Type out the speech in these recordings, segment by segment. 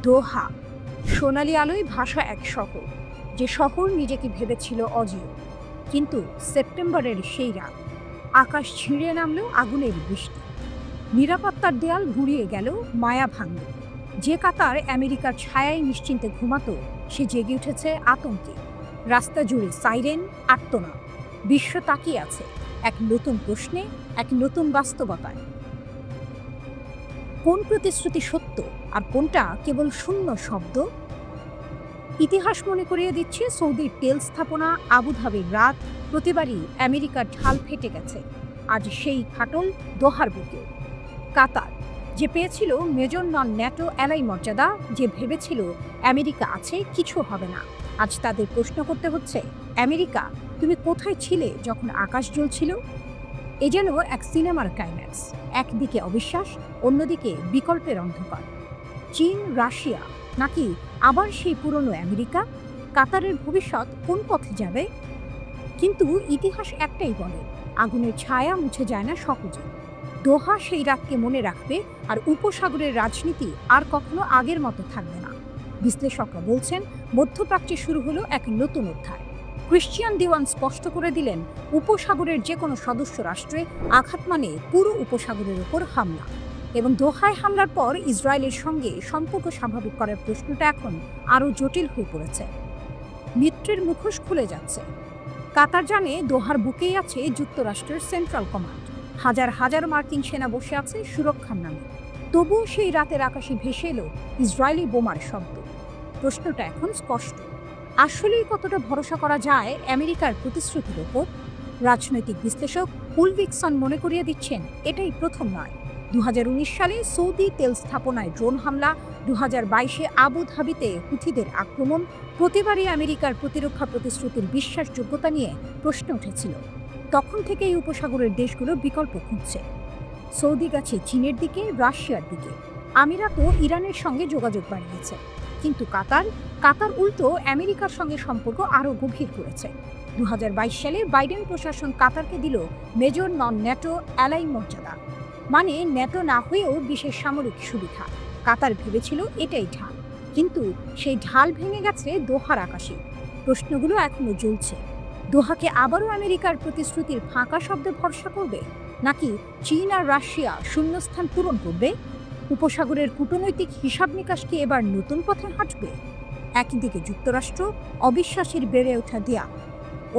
দোহা, সোনালি আলোয় ভাসা এক শহর, যে শহর নিজেকে ভেবেছিল অজেয়। কিন্তু সেপ্টেম্বরের সেই রাত, আকাশ ছিঁড়ে নামল আগুনের বৃষ্টি। নিরাপত্তার দেয়াল গুঁড়িয়ে গেল, মায়া ভাঙল। যে কাতার আমেরিকার ছায়ায় নিশ্চিন্তে ঘুমাতো, সে জেগে উঠেছে আতঙ্কে। রাস্তা জুড়ে সাইরেন, আর্তনাদ। বিশ্ব তাকিয়ে আছে এক নতুন প্রশ্নে, এক নতুন বাস্তবতায়। কোন প্রতিশ্রুতি সত্য আর কোনটা কেবল শূন্য শব্দ? ইতিহাস মনে করিয়ে দিচ্ছে সৌদির তেল স্থাপনা আবুধাবির রাত। প্রতিবারই আমেরিকার ঢাল ফেটে গেছে। আজ সেই ফাটল দোহার বুকে। কাতার, যে পেয়েছিল মেজর নন ন্যাটো অ্যালাই মর্যাদা, যে ভেবেছিল আমেরিকা আছে, কিছু হবে না, আজ তাদের প্রশ্ন করতে হচ্ছে, আমেরিকা তুমি কোথায় ছিলে যখন আকাশ জ্বলছিল? এ যেন এক সিনেমার ক্লাইম্যাক্স। একদিকে অবিশ্বাস, অন্যদিকে বিকল্পের অন্ধকার। চীন, রাশিয়া, নাকি আবার সেই পুরনো আমেরিকা? কাতারের ভবিষ্যৎ কোন পথে যাবে? কিন্তু ইতিহাস একটাই বলে, আগুনের ছায়া মুছে যায় না সহজে। দোহা সেই রাতকে মনে রাখবে, আর উপসাগরের রাজনীতি আর কখনো আগের মতো থাকবে না। বিশ্লেষকরা বলছেন, মধ্যপ্রাচ্যে শুরু হলো এক নতুন অধ্যায়। ক্রিশ্চিয়ান দিওয়ান স্পষ্ট করে দিলেন, উপসাগরের যে কোনো সদস্য রাষ্ট্রে আঘাত মানে পুরো উপসাগরের উপর হামলা। এবং দোহায় হামলার পর ইসরায়েলের সঙ্গে সম্পর্ক স্বাভাবিক করার প্রশ্নটা এখন আরও জটিল হয়ে পড়েছে। মিত্রের মুখোশ খুলে যাচ্ছে। কাতার জানে দোহার বুকেই আছে যুক্তরাষ্ট্রের সেন্ট্রাল কমান্ড। হাজার হাজার মার্কিন সেনা বসে আছে সুরক্ষার নামে। তবুও সেই রাতের আকাশে ভেসে এলো ইসরায়েলি বোমার শব্দ। প্রশ্নটা এখন স্পষ্ট, আসলেই কতটা ভরসা করা যায় আমেরিকার প্রতিশ্রুতির ওপর? রাজনৈতিক বিশ্লেষক উলভিকসন মনে করিয়ে দিচ্ছেন, এটাই প্রথম নয়। 2019 সালে সৌদি তেল স্থাপনায় ড্রোন হামলা, 2022-এ আবুধাবিতে হুথিদের আক্রমণ, প্রতিবারই আমেরিকার প্রতিরক্ষা প্রতিশ্রুতির বিশ্বাসযোগ্যতা নিয়ে প্রশ্ন উঠেছিল। তখন থেকেই উপসাগরের দেশগুলো বিকল্প খুঁজছে। সৌদি গেছে চীনের দিকে, রাশিয়ার দিকে। আমিরাতও ইরানের সঙ্গে যোগাযোগ বাড়িয়েছে। কিন্তু কাতার উল্টো আমেরিকার সঙ্গে সম্পর্ক আরও গভীর করেছে। 2022 সালে বাইডেন প্রশাসন কাতারকে দিল মেজর নন ন্যাটো অ্যালাই মর্যাদা, মানে ন্যাটো না হয়েও বিশেষ সামরিক সুবিধা। কাতার ভেবেছিল এটাই ঢাল, কিন্তু সেই ঢাল ভেঙে গেছে দোহার আকাশে। প্রশ্নগুলো এখনো জ্বলছে। দোহাকে আবারও আমেরিকার প্রতিশ্রুতির ফাঁকা শব্দে ভরসা করবে, নাকি চীন আর রাশিয়া শূন্যস্থান পূরণ করবে? উপসাগরের কূটনৈতিক হিসাব নিকাশ কি এবার নতুন পথে হাঁটবে? একদিকে যুক্তরাষ্ট্র, অবিশ্বাসের বেড়ে ওঠা দেয়া,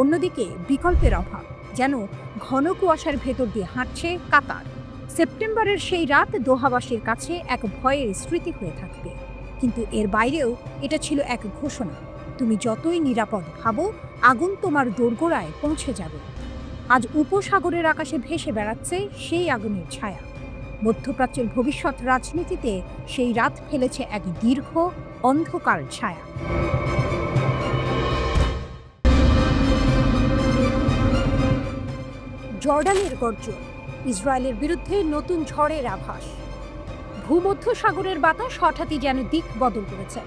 অন্যদিকে বিকল্পের অভাব। যেন ঘন কুয়াশার ভেতর দিয়ে হাঁটছে কাতার। সেপ্টেম্বরের সেই রাত দোহাবাসীর কাছে এক ভয়ের স্মৃতি হয়ে থাকবে। কিন্তু এর বাইরেও এটা ছিল এক ঘোষণা, তুমি যতই নিরাপদ ভাবো, আগুন তোমার দোরগোড়ায় পৌঁছে যাবে। আজ উপসাগরের আকাশে ভেসে বেড়াচ্ছে সেই আগুনের ছায়া। মধ্যপ্রাচ্যের ভবিষ্যৎ রাজনীতিতে সেই রাত ফেলেছে এক দীর্ঘ অন্ধকার ছায়া। জর্ডানের গর্জন, ইসরায়েলের বিরুদ্ধে নতুন ঝড়ের আভাস। ভূমধ্যসাগরের বাতাস হঠাৎই যেন দিক বদল করেছে।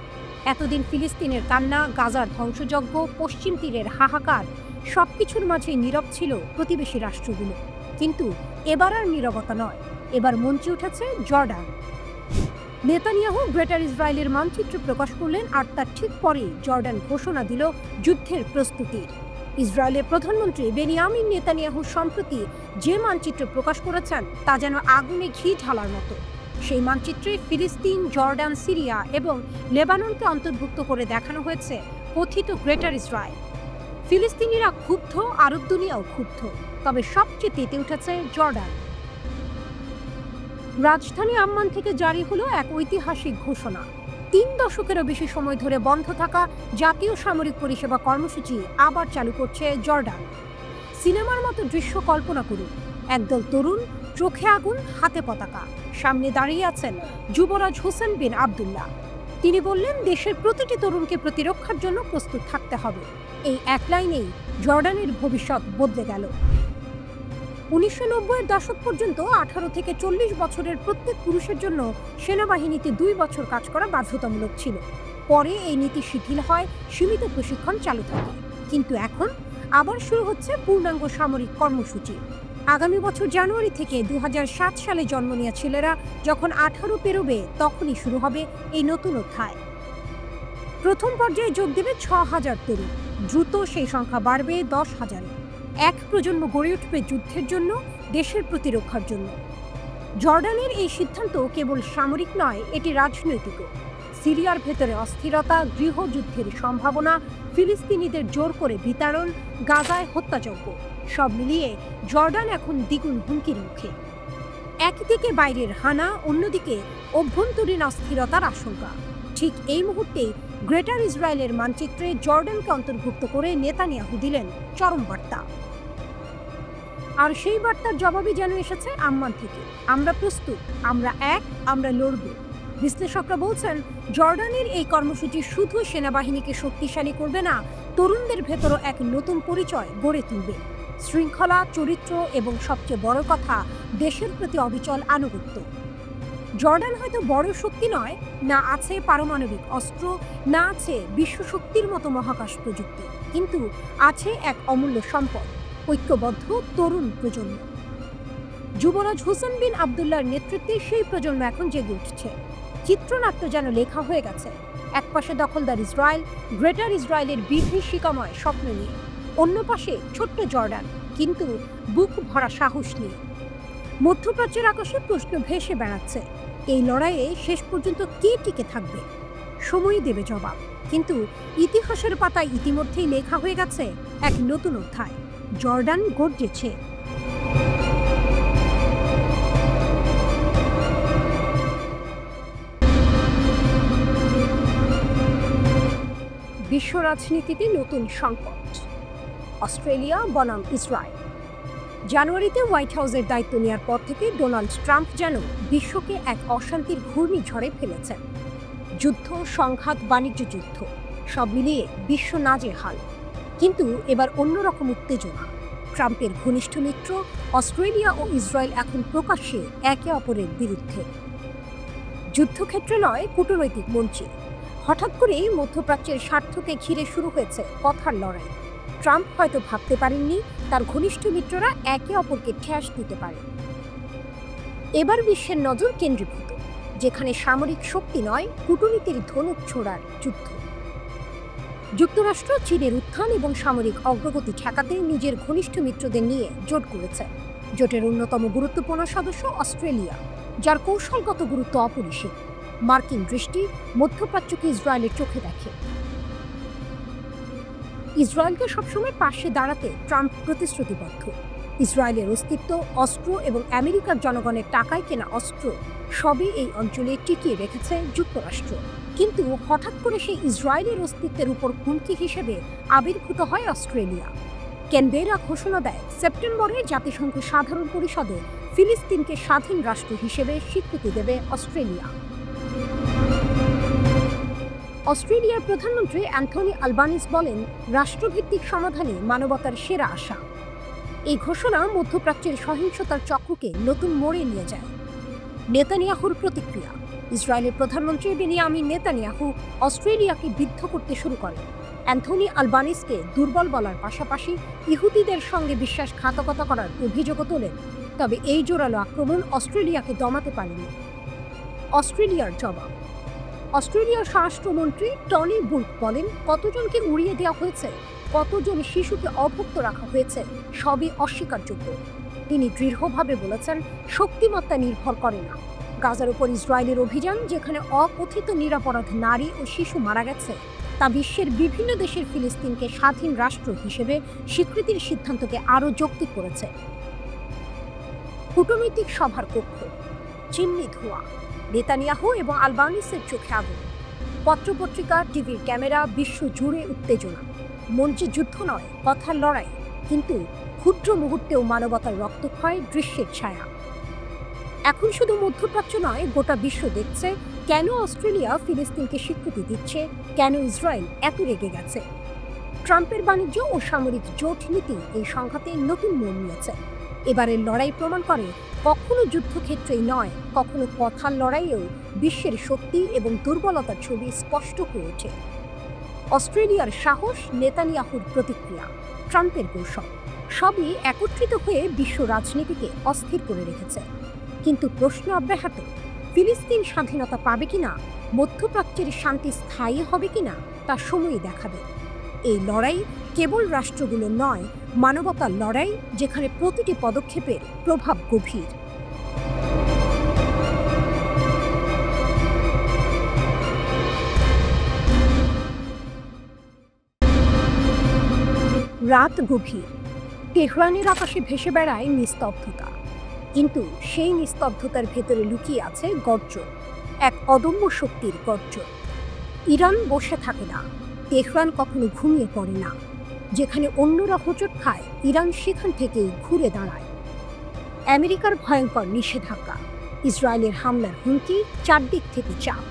এতদিন ফিলিস্তিনের কান্না, গাজার ধ্বংসযজ্ঞ, পশ্চিম তীরের হাহাকার, সবকিছুর মাঝে নীরব ছিল প্রতিবেশী রাষ্ট্রগুলো। কিন্তু এবার আর নীরবতা নয়, এবার মঞ্চে উঠেছে জর্ডান। নেতানিয়াহু গ্রেটার ইসরায়েলের মানচিত্র প্রকাশ করলেন, আর তার ঠিক পরেই জর্ডান ঘোষণা দিল যুদ্ধের প্রস্তুতির। ইসরায়েলের প্রধানমন্ত্রী বেনিয়ামিন নেতানিয়াহু সম্প্রতি যে মানচিত্র প্রকাশ করেছেন, তা যেন আগুনে ঘি ঢালার মতো। সেই মানচিত্রে ফিলিস্তিন, জর্ডান, সিরিয়া এবং লেবাননকে অন্তর্ভুক্ত করে দেখানো হয়েছে কথিত গ্রেটার ইসরায়েল। ফিলিস্তিনিরা ক্ষুব্ধ, আরব দুনিয়াও ক্ষুব্ধ, তবে সবচেয়ে তেতে উঠেছে জর্ডান। রাজধানী আম্মান থেকে জারি হলো এক ঐতিহাসিক ঘোষণা। 3 দশকেরও বেশি সময় ধরে বন্ধ থাকা জাতীয় সামরিক পরিষেবা কর্মসূচি আবার চালু করছে জর্ডান। সিনেমার মতো দৃশ্য কল্পনা করুন, একদল তরুণ, চোখে আগুন, হাতে পতাকা, সামনে দাঁড়িয়ে আছেন যুবরাজ হোসেন বিন আবদুল্লাহ। তিনি বললেন, দেশের প্রতিটি তরুণকে প্রতিরক্ষার জন্য প্রস্তুত থাকতে হবে। এই এক লাইনেই জর্ডানের ভবিষ্যৎ বদলে গেল। 1990-এর দশক পর্যন্ত 18 থেকে 40 বছরের প্রত্যেক পুরুষের জন্য সেনাবাহিনীতে 2 বছর কাজ করা বাধ্যতামূলক ছিল। পরে এই নীতি শিথিল হয়, সীমিত প্রশিক্ষণ চালু থাকে। কিন্তু এখন আবার শুরু হচ্ছে পূর্ণাঙ্গ সামরিক কর্মসূচি। আগামী বছর জানুয়ারি থেকে 2007 সালে জন্ম নেওয়া ছেলেরা যখন 18 পেরোবে তখনই শুরু হবে এই নতুন অধ্যায়। প্রথম পর্যায়ে যোগ দেবে 6,000 তরুণ, দ্রুত সেই সংখ্যা বাড়বে 10,000-এ। এক প্রজন্ম গড়ে উঠবে যুদ্ধের জন্য, দেশের প্রতিরক্ষার জন্য। জর্ডানের এই সিদ্ধান্ত কেবল সামরিক নয়, এটি রাজনৈতিকও। সিরিয়ার ভেতরে অস্থিরতা, গৃহযুদ্ধের সম্ভাবনা, ফিলিস্তিনিদের জোর করে বিতাড়ন, গাজায় হত্যাযজ্ঞ, সব মিলিয়ে জর্ডান এখন দ্বিগুণ হুমকির মুখে। একদিকে বাইরের হানা, অন্যদিকে অভ্যন্তরীণ অস্থিরতার আশঙ্কা। ঠিক এই মুহূর্তেই গ্রেটার ইসরায়েলের মানচিত্রে জর্ডানকে অন্তর্ভুক্ত করে নেতানিয়াহু দিলেন চরম বার্তা। আর সেই বার্তার জবাবই যেন এসেছে আম্মান থেকে। আমরা প্রস্তুত, আমরা এক, আমরা লড়ব। বিশ্লেষকরা বলছেন, জর্ডানের এই কর্মসূচি শুধু সেনাবাহিনীকে শক্তিশালী করবে না, তরুণদের ভেতরও এক নতুন পরিচয় গড়ে তুলবে। শৃঙ্খলা, চরিত্র এবং সবচেয়ে বড় কথা, দেশের প্রতি অবিচল আনুগত্য। জর্ডান হয়তো বড় শক্তি নয়, না আছে পারমাণবিক অস্ত্র, না আছে বিশ্বশক্তির মতো মহাকাশ প্রযুক্তি, কিন্তু আছে এক অমূল্য সম্পদ, ঐক্যবদ্ধ তরুণ প্রজন্ম। যুবরাজ হুসেন বিন আবদুল্লাহর নেতৃত্বে সেই প্রজন্ম এখন জেগে উঠছে। চিত্রনাট্য যেন লেখা হয়ে গেছে। একপাশে দখলদার ইসরায়েল, গ্রেটার ইসরায়েলের বিভীষিকাময় স্বপ্ন নিয়ে, অন্য পাশে ছোট্ট জর্ডান, কিন্তু বুক ভরা সাহস নিয়ে। মধ্যপ্রাচ্যের আকাশে প্রশ্ন ভেসে বেড়াচ্ছে, এই লড়াইয়ে শেষ পর্যন্ত কে টিকে থাকবে? সময়ই দেবে জবাব। কিন্তু ইতিহাসের পাতায় ইতিমধ্যেই লেখা হয়ে গেছে এক নতুন অধ্যায়। জর্ডান গর্জেছে। বিশ্ব রাজনীতিতে নতুন সংকট। অস্ট্রেলিয়া বনাম ইসরায়েল। জানুয়ারিতে হোয়াইট হাউসের দায়িত্ব নেওয়ার পর থেকে ডোনাল্ড ট্রাম্প যেন বিশ্বকে এক অশান্তির ঘূর্ণিঝড়ে ফেলেছেন। যুদ্ধ, সংঘাত, বাণিজ্য যুদ্ধ, সব মিলিয়ে বিশ্ব নাজেহাল। কিন্তু এবার অন্যরকম উত্তেজনা। ট্রাম্পের ঘনিষ্ঠ মিত্র অস্ট্রেলিয়া ও ইসরায়েল এখন প্রকাশ্যে একে অপরের বিরুদ্ধে। যুদ্ধক্ষেত্রে নয়, কূটনৈতিক মঞ্চে। হঠাৎ করেই মধ্যপ্রাচ্যের স্বার্থকে ঘিরে শুরু হয়েছে কথার লড়াই। ট্রাম্প হয়তো ভাবতে পারেননি তার ঘনিষ্ঠ মিত্ররা একে অপরকে ঠেস দিতে পারে। এবার বিশ্বের নজর কেন্দ্রীভূত, যেখানে সামরিক শক্তি নয়, কূটনীতির ধনুক ছোড়ার যুদ্ধ। যুক্তরাষ্ট্র চীনের উত্থান এবং সামরিক অগ্রগতি ঠেকাতে নিজের ঘনিষ্ঠ মিত্রদের নিয়ে জোট করেছে। জোটের অন্যতম গুরুত্বপূর্ণ সদস্য অস্ট্রেলিয়া, যার কৌশলগত গুরুত্ব অপরিসীম। মার্কিন দৃষ্টি মধ্যপ্রাচ্যকে ইসরায়েলের চোখে দেখে। ইসরায়েলকে সবসময় পাশে দাঁড়াতে ট্রাম্প প্রতিশ্রুতিবদ্ধ। ইসরায়েলের অস্তিত্ব, অস্ত্র এবং আমেরিকার জনগণের টাকায় কেনা অস্ত্র সবই এই অঞ্চলে টিকিয়ে রেখেছে যুক্তরাষ্ট্র। কিন্তু হঠাৎ করে সেই ইসরায়েলের অস্তিত্বের উপর হুমকি হিসেবে আবির্ভূত হয় অস্ট্রেলিয়া। ক্যানবেরা ঘোষণা দেয় সেপ্টেম্বরে জাতিসংঘ সাধারণ পরিষদে ফিলিস্তিনকে স্বাধীন রাষ্ট্র হিসেবে স্বীকৃতি দেবে অস্ট্রেলিয়া। অস্ট্রেলিয়ার প্রধানমন্ত্রী অ্যান্থনি আলবানিজ বলেন, রাষ্ট্রভিত্তিক সমাধানে মানবতার সেরা আশা। এই ঘোষণা মধ্যপ্রাচ্যের সহিংসতার চক্রকে নতুন মোড়ে নিয়ে যায়। নেতানিয়াহুর প্রতিক্রিয়া। ইসরায়েলের প্রধানমন্ত্রী বেনিয়ামিন নেতানিয়াহু অস্ট্রেলিয়াকে বিদ্ধ করতে শুরু করেন। অ্যান্থনি আলবানিজকে দুর্বল বলার পাশাপাশি ইহুদিদের সঙ্গে বিশ্বাসঘাতকতা করার অভিযোগও তোলেন। তবে এই জোরালো আক্রমণ অস্ট্রেলিয়াকে দমাতে পারেনি। অস্ট্রেলিয়ার জবাব। অস্ট্রেলিয়ার স্বরাষ্ট্রমন্ত্রী টনি বুর্ক বলেন, কতজনকে উড়িয়ে দেওয়া হয়েছে, কতজন শিশুকে অভুক্ত রাখা হয়েছে, সবই অস্বীকারযোগ্য। তিনি দৃঢ়ভাবে বলেছেন, শক্তিমত্তা নির্ভর করে না। গাজার উপর ইসরায়েলের অভিযান, যেখানে অকথিত নিরপরাধ নারী ও শিশু মারা গেছে, তা বিশ্বের বিভিন্ন দেশের ফিলিস্তিনকে স্বাধীন রাষ্ট্র হিসেবে স্বীকৃতির সিদ্ধান্তকে আরও যৌক্তিক করেছে। কূটনৈতিক সভার কক্ষ, চিমনি ধোঁয়া, নেতানিয়াহু এবং আলবানিসের চোখে আগুন। পত্রপত্রিকা, টিভির ক্যামেরা, বিশ্ব জুড়ে উত্তেজনা। মঞ্চে যুদ্ধ নয়, কথার লড়াই, কিন্তু ক্ষুদ্র মুহূর্তেও মানবতার রক্তক্ষয়, দৃশ্যের ছায়া। এখন শুধু মধ্যপ্রাচ্য নয়, গোটা বিশ্ব দেখছে কেন অস্ট্রেলিয়া ফিলিস্তিনকে স্বীকৃতি দিচ্ছে, কেন ইসরায়েল এত রেগে গেছে। ট্রাম্পের বাণিজ্য ও সামরিক জোট নীতি এই সংঘাতে নতুন মোড় নিয়েছে। এবারের লড়াই প্রমাণ করে, কখনো যুদ্ধক্ষেত্রেই নয়, কখনো কথার লড়াইয়েও বিশ্বের শক্তি এবং দুর্বলতার ছবি স্পষ্ট হয়ে ওঠে। অস্ট্রেলিয়ার সাহস, নেতানিয়াহুর প্রতিক্রিয়া, ট্রাম্পের কৌশল, সবই একত্রিত হয়ে বিশ্ব রাজনীতিকে অস্থির করে রেখেছে। কিন্তু প্রশ্ন অব্যাহত, ফিলিস্তিন স্বাধীনতা পাবে কিনা, মধ্যপ্রাচ্যের শান্তি স্থায়ী হবে কিনা তা সময়ই দেখাবে। এই লড়াই কেবল রাষ্ট্রগুলো নয়, মানবতার লড়াই, যেখানে প্রতিটি পদক্ষেপের প্রভাব গভীর। রাত গভীর, তেহরানের আকাশে ভেসে বেড়ায় নিস্তব্ধতা, কিন্তু সেই নিস্তব্ধতার ভেতরে লুকিয়ে আছে গর্জন, এক অদম্য শক্তির গর্জন। ইরান বসে থাকে না, তেহরান কখনো ঘুমিয়ে পড়ে না। যেখানে অন্যরা হোঁচট খায়, ইরান সেখান থেকেই ঘুরে দাঁড়ায়। আমেরিকার ভয়ঙ্কর নিষেধাজ্ঞা, ইসরায়েলের হামলার হুমকি, চারদিক থেকে চাপ,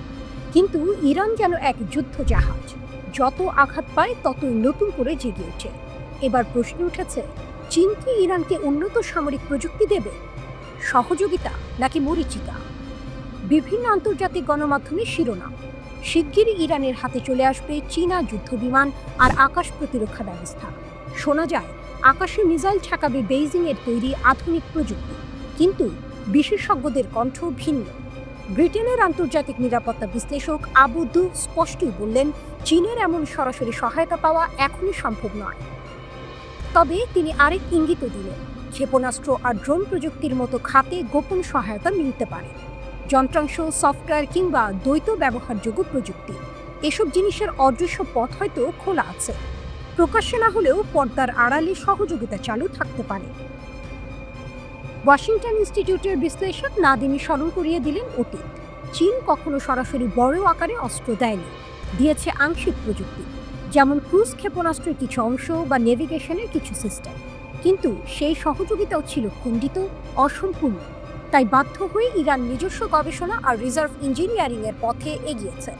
কিন্তু ইরান যেন এক যুদ্ধ জাহাজ, যত আঘাত পায় ততই নতুন করে জেগে ওঠে। এবার প্রশ্ন উঠেছে, চীন কি ইরানকে উন্নত সামরিক প্রযুক্তি দেবে, সহযোগিতা নাকি মরীচিকা? বিভিন্ন আন্তর্জাতিক গণমাধ্যমে শিরোনাম, শিগগিরই ইরানের হাতে চলে আসবে চীনা যুদ্ধবিমান আর আকাশ প্রতিরক্ষা ব্যবস্থা। শোনা যায় আকাশে মিসাইল ঠেকাবে বেইজিংয়ের তৈরি আধুনিক প্রযুক্তি, কিন্তু বিশেষজ্ঞদের কণ্ঠ ভিন্ন। ব্রিটেনের আন্তর্জাতিক নিরাপত্তা বিশ্লেষক আবু দু স্পষ্টই বললেন, চীনের এমন সরাসরি সহায়তা পাওয়া এখনই সম্ভব নয়। তবে তিনি আরেক ইঙ্গিতও দিলেন, ক্ষেপণাস্ত্র আর ড্রোন প্রযুক্তির মতো খাতে গোপন সহায়তা মিলতে পারে। যন্ত্রাংশ, সফটওয়্যার কিংবা দ্বৈত ব্যবহারযোগ্য প্রযুক্তি, এসব জিনিসের অদৃশ্য পথ হয়তো খোলা আছে। প্রকাশ্যে না হলেও পর্দার আড়ালে সহযোগিতা চালু থাকতে পারে। ওয়াশিংটন ইনস্টিটিউটের বিশ্লেষক নাদিমি স্মরণ করিয়ে দিলেন অতীত। চীন কখনো সরাসরি বড় আকারে অস্ত্র দেয়নি, দিয়েছে আংশিক প্রযুক্তি, যেমন ক্রুজ ক্ষেপণাস্ত্রের কিছু অংশ বা নেভিগেশনের কিছু সিস্টেম। কিন্তু সেই সহযোগিতাও ছিল খণ্ডিত, অসম্পূর্ণ। তাই বাধ্য হয়ে ইরান নিজস্ব গবেষণা আর রিজার্ভ ইঞ্জিনিয়ারিংয়ের পথে এগিয়েছে।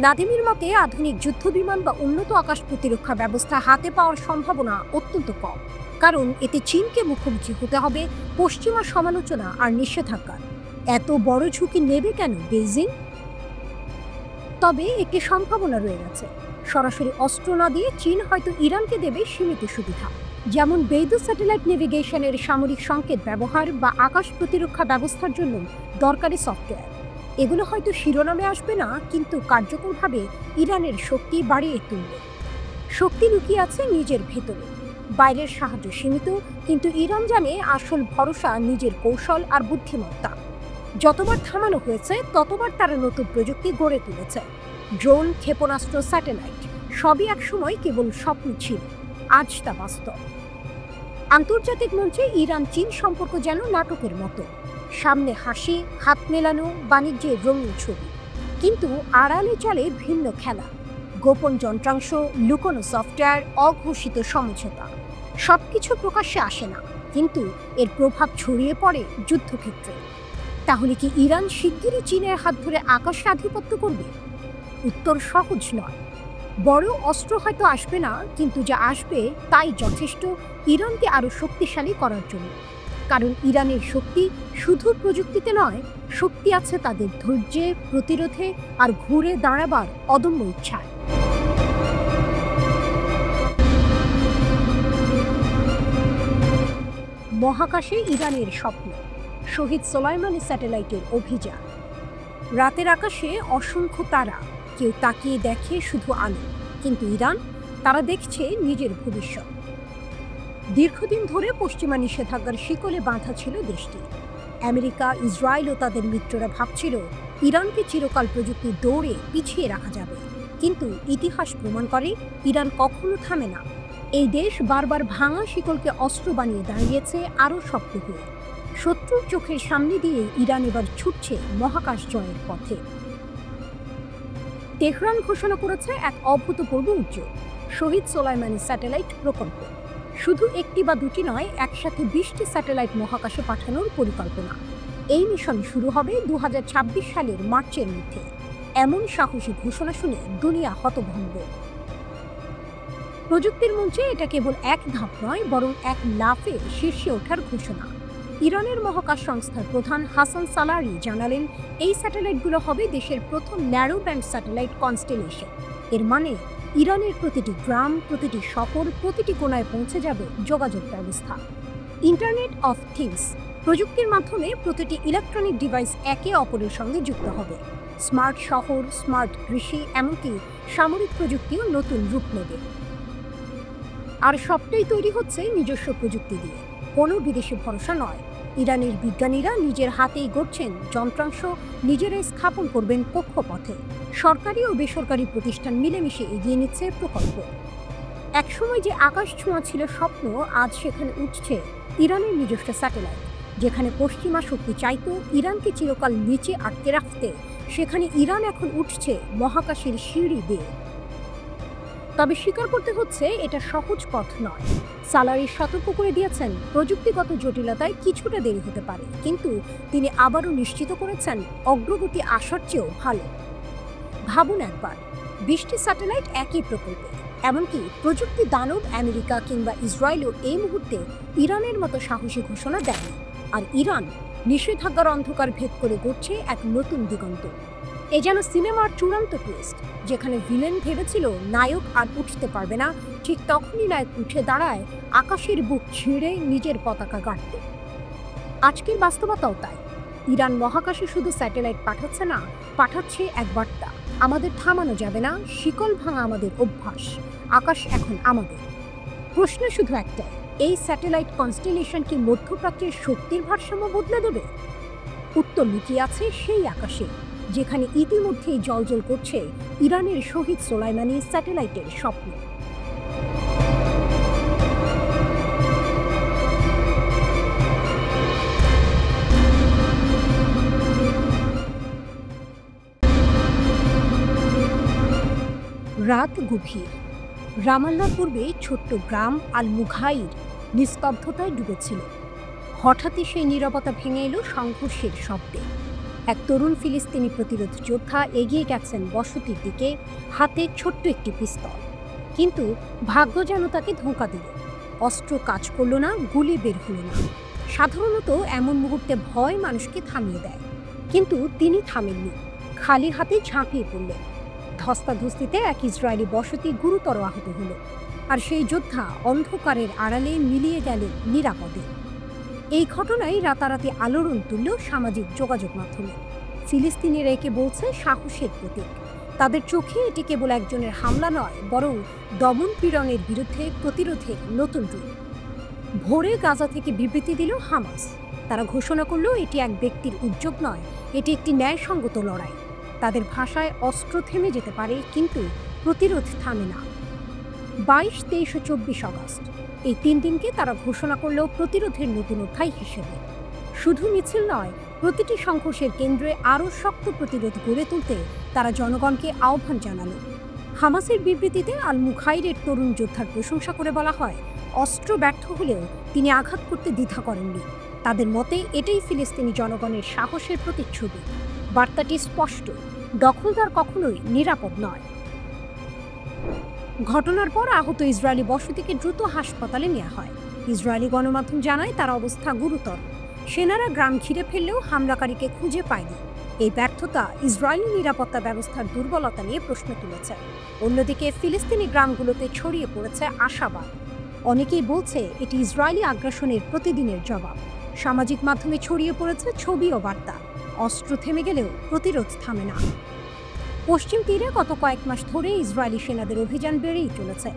নাদিমির মতে আধুনিক যুদ্ধবিমান বা উন্নত আকাশ প্রতিরক্ষা ব্যবস্থা হাতে পাওয়ার সম্ভাবনা অত্যন্ত কম, কারণ এতে চীনকে মুখোমুখি হতে হবে পশ্চিমা সমালোচনা আর নিষেধাজ্ঞার। এত বড় ঝুঁকি নেবে কেন বেইজিং? তবে একটি সম্ভাবনা রয়ে গেছে, সরাসরি অস্ত্র না দিয়ে চীন হয়তো ইরানকে দেবে সীমিত সুবিধা, যেমন বেইদু স্যাটেলাইট নেভিগেশনের সামরিক সংকেত ব্যবহার বা আকাশ প্রতিরক্ষা ব্যবস্থার জন্য দরকারি সফটওয়্যার। এগুলো হয়তো শিরোনামে আসবে না, কিন্তু কার্যকরভাবে ইরানের শক্তি বাড়িয়ে তুলবে। শক্তি লুকিয়ে আছে নিজের ভেতরে, বাইরের সাহায্য সীমিত, কিন্তু ইরান জানে আসল ভরসা নিজের কৌশল আর বুদ্ধিমত্তা। যতবার থামানো হয়েছে ততবার তারা নতুন প্রযুক্তি গড়ে তুলেছে। ড্রোন, ক্ষেপণাস্ত্র, স্যাটেলাইট সবই একসময় কেবল স্বপ্ন ছিল, আজ তা বাস্তব। আন্তর্জাতিক মঞ্চে ইরান চীন সম্পর্ক যেন নাটকের মতো, সামনে হাসি, হাত মেলানো, বাণিজ্যের রঙিন ছবি, কিন্তু আড়ালে চলে ভিন্ন খেলা, গোপন যন্ত্রাংশ, লুকোনো সফটওয়্যার, অঘোষিত সমঝোতা। সবকিছু প্রকাশ্যে আসে না, কিন্তু এর প্রভাব ছড়িয়ে পড়ে যুদ্ধক্ষেত্রে। তাহলে কি ইরান শিগগিরই চীনের হাত ধরে আকাশে আধিপত্য করবে? উত্তর সহজ নয়। বড় অস্ত্র হয়তো আসবে না, কিন্তু যা আসবে তাই যথেষ্ট ইরানকে আরও শক্তিশালী করার জন্য। কারণ ইরানের শক্তি শুধু প্রযুক্তিতে নয়, শক্তি আছে তাদের ধৈর্যে, প্রতিরোধে আর ঘুরে দাঁড়াবার অদম্য ইচ্ছায়। মহাকাশে ইরানের স্বপ্ন, শহীদ সোলাইমানি স্যাটেলাইটের অভিযান। রাতের আকাশে অসংখ্য তারা, কেউ তাকিয়ে দেখে শুধু আলো, কিন্তু ইরান, তারা দেখছে নিজের ভবিষ্যৎ। দীর্ঘদিন ধরে পশ্চিমা নিষেধাজ্ঞার শিকলে বাঁধা ছিল দেশটি। আমেরিকা, ইসরায়েল ও তাদের মিত্ররা ভাবছিল ইরানকে চিরকাল প্রযুক্তির দৌড়ে পিছিয়ে রাখা যাবে, কিন্তু ইতিহাস প্রমাণ করে ইরান কখনো থামে না। এই দেশ বারবার ভাঙা শিকলকে অস্ত্র বানিয়ে দাঁড়িয়েছে আরও শক্ত হয়ে। শত্রুর চোখের সামনে দিয়ে ইরান এবার ছুটছে মহাকাশ জয়ের পথে। তেহরান ঘোষণা করেছে এক অভূতপূর্ব উদ্যোগ, শহীদ সোলাইমানি স্যাটেলাইট প্রকল্প। শুধু একটি বা দুটি নয়, একসাথে 20টি স্যাটেলাইট মহাকাশে পাঠানোর পরিকল্পনা। এই মিশন শুরু হবে 2026 সালের মার্চের মধ্যে। এমন সাহসী ঘোষণা শুনে দুনিয়া হতভম্ব। প্রযুক্তির মঞ্চে এটা কেবল এক ধাপ নয়, বরং এক লাফে শীর্ষে ওঠার ঘোষণা। ইরানের মহাকাশ সংস্থার প্রধান হাসান সালারি জানালেন, এই স্যাটেলাইটগুলো হবে দেশের প্রথম ন্যারো ব্যান্ড স্যাটেলাইট কনস্টেলেশন। এর মানে ইরানের প্রতিটি গ্রাম, প্রতিটি শহর, প্রতিটি কোণায় পৌঁছে যাবে যোগাযোগ ব্যবস্থা। ইন্টারনেট অফ থিংস প্রযুক্তির মাধ্যমে প্রতিটি ইলেকট্রনিক ডিভাইস একে অপরের সঙ্গে যুক্ত হবে। স্মার্ট শহর, স্মার্ট কৃষি, এমনকি সামরিক প্রযুক্তিও নতুন রূপ নেবে। আর সবটাই তৈরি হচ্ছে নিজস্ব প্রযুক্তি দিয়ে, কোনো বিদেশি ভরসা নয়। ইরানের বিজ্ঞানীরা নিজের হাতেই গড়ছেন যন্ত্রাংশ, নিজেরাই স্থাপন করবেন কক্ষপথে। সরকারি ও বেসরকারি প্রতিষ্ঠান মিলেমিশে এগিয়ে নিচ্ছে প্রকল্প। একসময় যে আকাশ ছোঁয়া ছিল স্বপ্ন, আজ সেখানে উঠছে ইরানের নিজস্ব স্যাটেলাইট। যেখানে পশ্চিমা শক্তি চাইতো ইরানকে চিরকাল নিচে আটকে রাখতে, সেখানে ইরান এখন উঠছে মহাকাশের সিঁড়ি বেয়ে। তবে স্বীকার করতে হচ্ছে এটা সহজ পথ নয়। সালারি সতর্ক করে দিয়েছেন প্রযুক্তিগত জটিলতায় কিছুটা দেরি হতে পারে, কিন্তু তিনি আবারও নিশ্চিত করেছেন অগ্রগতি আসার চেয়েও ভালো। ভাবুন একবার, 20টি স্যাটেলাইট একই প্রকল্পে, এমনকি প্রযুক্তি দানব আমেরিকা কিংবা ইসরায়েলও এই মুহূর্তে ইরানের মতো সাহসী ঘোষণা দেয়নি। আর ইরান নিষেধাজ্ঞার অন্ধকার ভেদ করে গড়ছে এক নতুন দিগন্ত। এ যেন সিনেমার চূড়ান্ত টুইস্ট, যেখানে ভিলেন ভেবেছিল নায়ক আর উঠতে পারবে না, ঠিক তখনই নায়ক উঠে দাঁড়ায় আকাশের বুক ছিঁড়ে নিজের পতাকা গাড়তে। আজকের বাস্তবতাও তাই। ইরান মহাকাশে শুধু স্যাটেলাইট পাঠাচ্ছে না, পাঠাচ্ছে এক বার্তা: আমাদের থামানো যাবে না, শিকল ভাঙা আমাদের অভ্যাস, আকাশ এখন আমাদের। প্রশ্ন শুধু একটাই, এই স্যাটেলাইট কনস্টেলেশন কি মধ্যপ্রাচ্যের শক্তির ভারসাম্য বদলে দেবে? উত্তর লুকিয়ে আছে সেই আকাশে, যেখানে ইতিমধ্যেই জ্বলজ্বল করছে ইরানের শহীদ সোলাইমানি স্যাটেলাইটের স্বপ্ন। রাত গভীর। রামাল্লার পূর্বে ছোট্ট গ্রাম আল মুঘাইর নিস্তব্ধতায় ডুবেছিল। হঠাৎই সেই নীরবতা ভেঙে এলো সংঘর্ষের শব্দে। এক তরুণ ফিলিস্তিনি প্রতিরোধ যোদ্ধা এগিয়ে গেছেন বসতির দিকে, হাতে ছোট্ট একটি পিস্তল। কিন্তু ভাগ্য যেন তাকে ধোঁকা দিল। অস্ত্র কাজ করল না, গুলি বের হলো না। সাধারণত এমন মুহূর্তে ভয় মানুষকে থামিয়ে দেয়, কিন্তু তিনি থামেননি। খালি হাতে ঝাঁপিয়ে পড়লেন। ধস্তাধস্তিতে এক ইসরায়েলি বসতি গুরুতর আহত হলো, আর সেই যোদ্ধা অন্ধকারের আড়ালে মিলিয়ে গেলেন নিরাপদে। এই ঘটনায় রাতারাতি আলোড়ন তুলল সামাজিক যোগাযোগ মাধ্যমে। ফিলিস্তিনিরা একে বলছে সাহসের প্রতীক। তাদের চোখে এটি কেবল একজনের হামলা নয়, বরং দমন পীড়নের বিরুদ্ধে প্রতিরোধের নতুন রূপ। ভোরে গাজা থেকে বিবৃতি দিল হামাস। তারা ঘোষণা করল এটি এক ব্যক্তির উদ্যোগ নয়, এটি একটি ন্যায়সঙ্গত লড়াই। তাদের ভাষায় অস্ত্র থেমে যেতে পারে, কিন্তু প্রতিরোধ থামে না। 22, 23 ও 24 আগস্ট এই 3 দিনকে তারা ঘোষণা করল প্রতিরোধের নতুন অধ্যায় হিসেবে। শুধু মিছিল নয়, প্রতিটি সংঘর্ষের কেন্দ্রে আরও শক্ত প্রতিরোধ গড়ে তুলতে তারা জনগণকে আহ্বান জানালো। হামাসের বিবৃতিতে আল মুখাইরের তরুণ যোদ্ধার প্রশংসা করে বলা হয়, অস্ত্র ব্যর্থ হলেও তিনি আঘাত করতে দ্বিধা করেননি। তাদের মতে এটাই ফিলিস্তিনি জনগণের সাহসের প্রতিচ্ছবি। বার্তাটি স্পষ্ট, দখলদার কখনোই নিরাপদ নয়। ঘটনার পর আহত ইসরায়েলি বসতিকে দ্রুত হাসপাতালে নেওয়া হয়। ইসরায়েলি গণমাধ্যম জানায় তার অবস্থা গুরুতর। সেনারা গ্রাম ঘিরে ফেললেও হামলাকারীকে খুঁজে পায়নি। এই ব্যর্থতা ইসরায়েলি নিরাপত্তা ব্যবস্থার দুর্বলতা নিয়ে প্রশ্ন তুলেছে। অন্যদিকে ফিলিস্তিনি গ্রামগুলোতে ছড়িয়ে পড়েছে আশাবাদ। অনেকেই বলছে এটি ইসরায়েলি আগ্রাসনের প্রতিদিনের জবাব। সামাজিক মাধ্যমে ছড়িয়ে পড়েছে ছবি ও বার্তা, অস্ত্র থেমে গেলেও প্রতিরোধ থামে না। পশ্চিম তীরে গত কয়েক মাস ধরে ইসরায়েলি সেনাদের অভিযান বেড়েই চলেছে।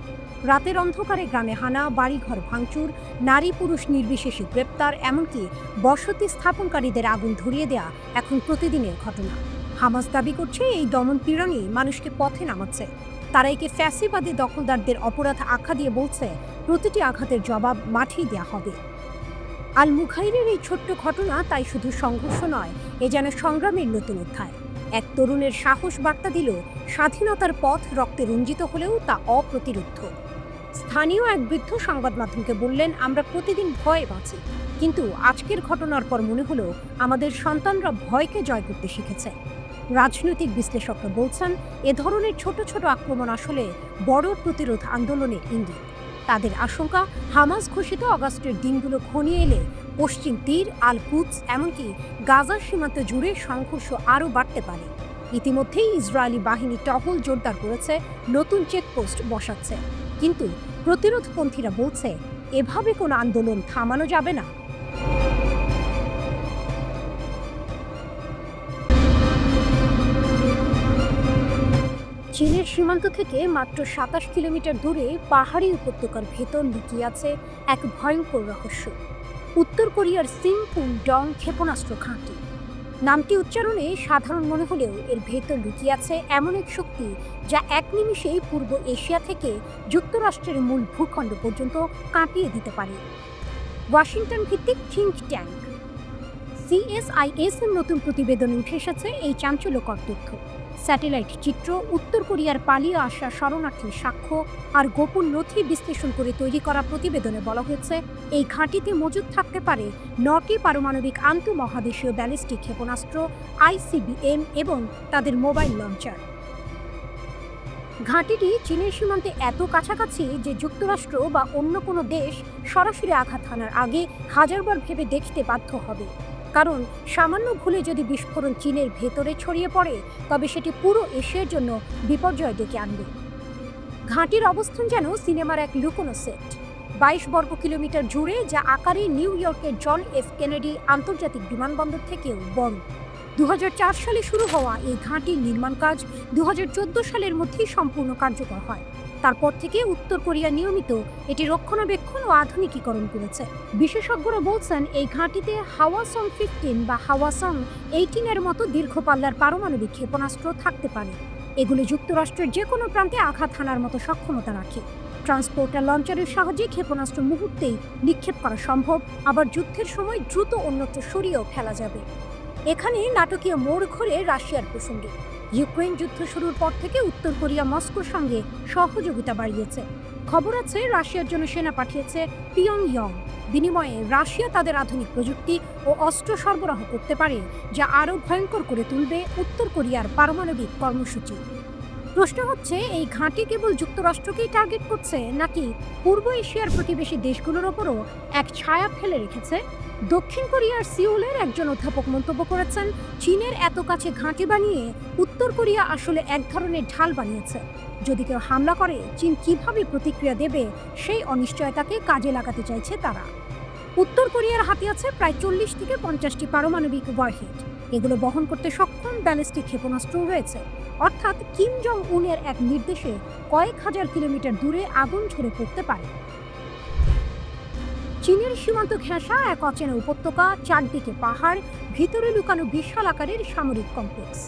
রাতের অন্ধকারে গ্রামে হানা, বাড়িঘর ভাঙচুর, নারী পুরুষ নির্বিশেষে গ্রেপ্তার, এমনকি বসতি স্থাপনকারীদের আগুন ধরিয়ে দেয়া এখন প্রতিদিনের ঘটনা। হামাস দাবি করছে এই দমন পীড়নই মানুষকে পথে নামাচ্ছে। তারা একে ফ্যাসিবাদী দখলদারদের অপরাধ আখ্যা দিয়ে বলছে প্রতিটি আঘাতের জবাব মাঠেই দেয়া হবে। আল মুখাইরের এই ছোট্ট ঘটনা তাই শুধু সংঘর্ষ নয়, এ যেন সংগ্রামের নতুন অধ্যায়। এক তরুণের সাহস বার্তা দিল স্বাধীনতার পথ রক্তে রঞ্জিত হলেও তা অপ্রতিরোধ্য। স্থানীয় এক বৃদ্ধ সংবাদ মাধ্যমকে বললেন, আমরা প্রতিদিন ভয়ে বাঁচি, কিন্তু আজকের ঘটনার পর মনে হলো আমাদের সন্তানরা ভয়কে জয় করতে শিখেছে। রাজনৈতিক বিশ্লেষকরা বলছেন এ ধরনের ছোট ছোট আক্রমণ আসলে বড় প্রতিরোধ আন্দোলনের ইঙ্গিত। তাদের আশঙ্কা হামাস ঘোষিত আগস্টের দিনগুলো ঘনিয়ে এলে পশ্চিম তীর, আল কুদস, এমনকি গাজার সীমান্ত জুড়ে সংঘর্ষ আরও বাড়তে পারে। ইতিমধ্যেই ইসরায়েলি বাহিনী টহল জোরদার করেছে, নতুন চেকপোস্ট বসাচ্ছে। কিন্তু প্রতিরোধপন্থীরা বলছে এভাবে কোনো আন্দোলন থামানো যাবে না। চীনের সীমান্ত থেকে মাত্র ২৭ কিলোমিটার দূরে পাহাড়ি উপত্যকার ভেতর লুকিয়ে আছে এক ভয়ঙ্কর রহস্য। উত্তর কোরিয়ার সিংপুং ডং ক্ষেপণাস্ত্র ঘাঁটি। নামটি উচ্চারণে সাধারণ মনে হলেও এর ভেতর লুকিয়ে আছে এমন এক শক্তি যা এক নিমিষেই পূর্ব এশিয়া থেকে যুক্তরাষ্ট্রের মূল ভূখণ্ড পর্যন্ত কাঁপিয়ে দিতে পারে। ওয়াশিংটন ভিত্তিক থিঙ্ক ট্যাঙ্ক CSIS এর নতুন প্রতিবেদনে উঠে এসেছে এই চাঞ্চল্যকর তথ্য। স্যাটেলাইট চিত্র, উত্তর কোরিয়ার পালিয়ে আসা শরণার্থীর সাক্ষ্য আর গোপন নথি বিশ্লেষণ করে তৈরি করা প্রতিবেদনে বলা হয়েছে এই ঘাঁটিতে মজুদ থাকতে পারে ৯টি পারমাণবিক আন্তঃমহাদেশীয় ব্যালিস্টিক ক্ষেপণাস্ত্র, ICBM এবং তাদের মোবাইল লঞ্চার। ঘাঁটিটি চীনের সীমান্তে এত কাছাকাছি যে যুক্তরাষ্ট্র বা অন্য কোনো দেশ সরাসরি আঘাত হানার আগে হাজারবার ভেবে দেখতে বাধ্য হবে। কারণ সামান্য ভুলে যদি বিস্ফোরণ চীনের ভেতরে ছড়িয়ে পড়ে তবে সেটি পুরো এশিয়ার জন্য বিপর্যয় ডেকে আনবে। ঘাঁটির অবস্থান যেন সিনেমার এক লুকোনো সেট, ২২ বর্গ কিলোমিটার জুড়ে, যা আকারে নিউ ইয়র্কের জন এফ কেনেডি আন্তর্জাতিক বিমানবন্দর থেকেও বড়। ২০০৪ সালে শুরু হওয়া এই ঘাঁটির নির্মাণ কাজ ২০১৪ সালের মধ্যেই সম্পূর্ণ কার্যকর হয়। তারপর থেকে উত্তর কোরিয়া নিয়মিত এটি রক্ষণাবেক্ষণ ও আধুনিকীকরণ করেছে। বিশেষজ্ঞরা বলছেন এই ঘাঁটিতে হাওয়াসং 15 বা হাওয়াসং 18 এর মতো দীর্ঘ পাল্লার পারমাণবিক ক্ষেপণাস্ত্র থাকতে পারে। এগুলো যুক্তরাষ্ট্রের যে কোনো প্রান্তে আঘাত হানার মতো সক্ষমতা রাখে। ট্রান্সপোর্টার লঞ্চারের সাহায্যে ক্ষেপণাস্ত্র মুহূর্তেই নিক্ষেপ করা সম্ভব, আবার যুদ্ধের সময় দ্রুত অন্যত্র সরিয়েও ফেলা যাবে। এখানে নাটকীয় মোড় ঘুরে রাশিয়ার প্রসঙ্গে। ইউক্রেন যুদ্ধ শুরুর পর থেকে উত্তর কোরিয়া মস্কোর সঙ্গে সহযোগিতা বাড়িয়েছে। খবর আছে রাশিয়ার জন্য সেনা পাঠিয়েছে পিয়ংইয়ং। বিনিময়ে রাশিয়া তাদের আধুনিক প্রযুক্তি ও অস্ত্র সরবরাহ করতে পারে, যা আরও ভয়ঙ্কর করে তুলবে উত্তর কোরিয়ার পারমাণবিক কর্মসূচি। প্রশ্ন হচ্ছে, এই ঘাঁটি কেবল যুক্তরাষ্ট্রকেই টার্গেট করছে নাকি পূর্ব এশিয়ার প্রতিবেশী দেশগুলোর ওপরও এক ছায়া ফেলে রেখেছে? দক্ষিণ কোরিয়ার সিউলের একজন অধ্যাপক মন্তব্য করেছেন, চীনের এত কাছে ঘাঁটি বানিয়ে উত্তর কোরিয়া আসলে এক ধরনের ঢাল বানিয়েছে। যদি কেউ হামলা করে চীন কিভাবে প্রতিক্রিয়া দেবে সেই অনিশ্চয়তাকে কাজে লাগাতে চাইছে তারা। উত্তর কোরিয়ার হাতে আছে প্রায় 40 থেকে 50টি পারমাণবিক ওয়ারহেড। এগুলো বহন করতে সক্ষম ব্যালিস্টিক ক্ষেপণাস্ত্র রয়েছে, অর্থাৎ কিম জং উনের এক নির্দেশে কয়েক হাজার কিলোমিটার দূরে আগুন ঝরে পড়তে পারে। চীনের সীমান্ত ঘেঁষা এক অচেনা উপত্যকা, চারদিকে পাহাড়, ভিতরে লুকানো বিশাল আকারের সামরিক কমপ্লেক্স।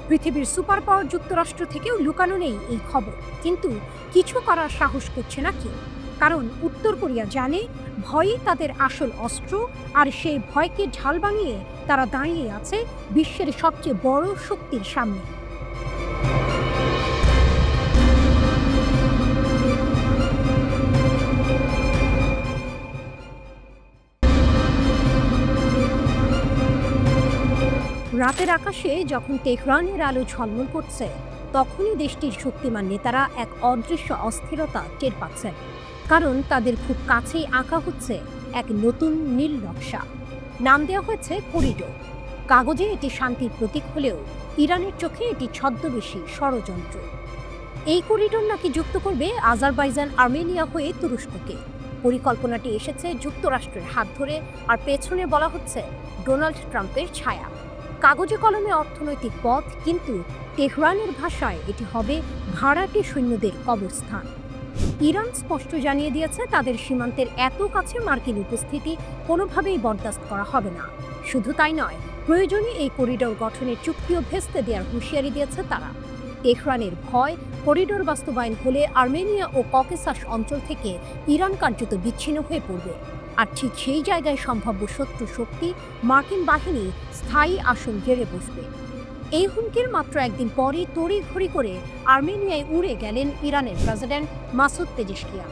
পৃথিবীর সুপার পাওয়ার যুক্তরাষ্ট্র থেকেও লুকানো নেই এই খবর, কিন্তু কিছু করার সাহস করছে না কেউ। কারণ উত্তর কোরিয়া জানে ভয়ই তাদের আসল অস্ত্র, আর সেই ভয়কে ঢাল বানিয়ে তারা দাঁড়িয়ে আছে বিশ্বের সবচেয়ে বড় শক্তির সামনে। রাতের আকাশে যখন তেহরানের আলো ঝলমল করছে, তখনই দেশটির শক্তিমান নেতারা এক অদৃশ্য অস্থিরতা টের পাচ্ছেন। কারণ তাদের খুব কাছেই আঁকা হচ্ছে এক নতুন নীল নকশা। নাম দেওয়া হয়েছে করিডোর। কাগজে এটি শান্তির প্রতীক হলেও ইরানের চোখে এটি ছদ্মবেশী ষড়যন্ত্র। এই করিডোর নাকি যুক্ত করবে আজারবাইজান আর্মেনিয়া হয়ে তুরস্ককে। পরিকল্পনাটি এসেছে যুক্তরাষ্ট্রের হাত ধরে, আর পেছনে বলা হচ্ছে ডোনাল্ড ট্রাম্পের ছায়া। কাগজে কলমে অর্থনৈতিক পথ, কিন্তু তেহরানের ভাষায় এটি হবে ভাড়াটে সৈন্যদের কবরস্থান। ইরান স্পষ্ট জানিয়ে দিয়েছে তাদের সীমান্তের এত কাছে মার্কিন উপস্থিতি কোনোভাবেই বরদাস্ত করা হবে না। শুধু তাই নয়, প্রয়োজনে এই করিডোর গঠনের চুক্তিও ভেস্তে দেওয়ার হুঁশিয়ারি দিয়েছে তারা। তেহরানের ভয়, করিডোর বাস্তবায়ন হলে আর্মেনিয়া ও ককেসাস অঞ্চল থেকে ইরান কার্যত বিচ্ছিন্ন হয়ে পড়বে। আর ঠিক সেই জায়গায় সম্ভাব্য শত্রু শক্তি মার্কিন বাহিনী স্থায়ী আসন ঘেরে বসবে। এই হুমকির মাত্র একদিন পরই তড়িঘড়ি করে আর্মেনিয়ায় উড়ে গেলেন ইরানের প্রেসিডেন্ট মাসুদ পেজেশকিয়ান।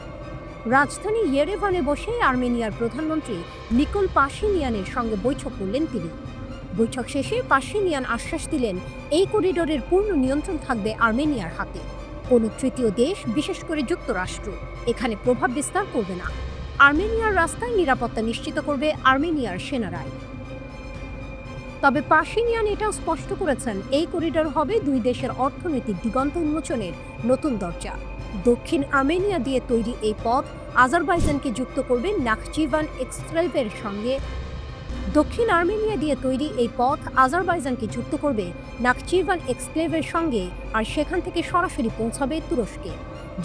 রাজধানী ইয়েরেভানে বসে আর্মেনিয়ার প্রধানমন্ত্রী নিকোল পাশিনিয়ানের সঙ্গে বৈঠক করলেন তিনি। বৈঠক শেষে পাশিনিয়ান আশ্বাস দিলেন এই করিডোরের পূর্ণ নিয়ন্ত্রণ থাকবে আর্মেনিয়ার হাতে। কোনো তৃতীয় দেশ, বিশেষ করে যুক্তরাষ্ট্র, এখানে প্রভাব বিস্তার করবে না। আর্মেনিয়ার রাস্তায় নিরাপত্তা নিশ্চিত করবে আর্মেনিয়ার সেনারাই। তবে পাশিনিয়ান এটাও স্পষ্ট করেছেন এই করিডর হবে দুই দেশের অর্থনৈতিক দিগন্ত উন্মোচনের নতুন দরজা। দক্ষিণ আর্মেনিয়া দিয়ে তৈরি এই পথ আজারবাইজানকে যুক্ত করবে নাখচিভান এক্সক্লেভের সঙ্গে। দক্ষিণ আর্মেনিয়া দিয়ে তৈরি এই পথ আজারবাইজানকে যুক্ত করবে নাখচিভান এক্সক্লেভের সঙ্গে, আর সেখান থেকে সরাসরি পৌঁছাবে তুরস্কে।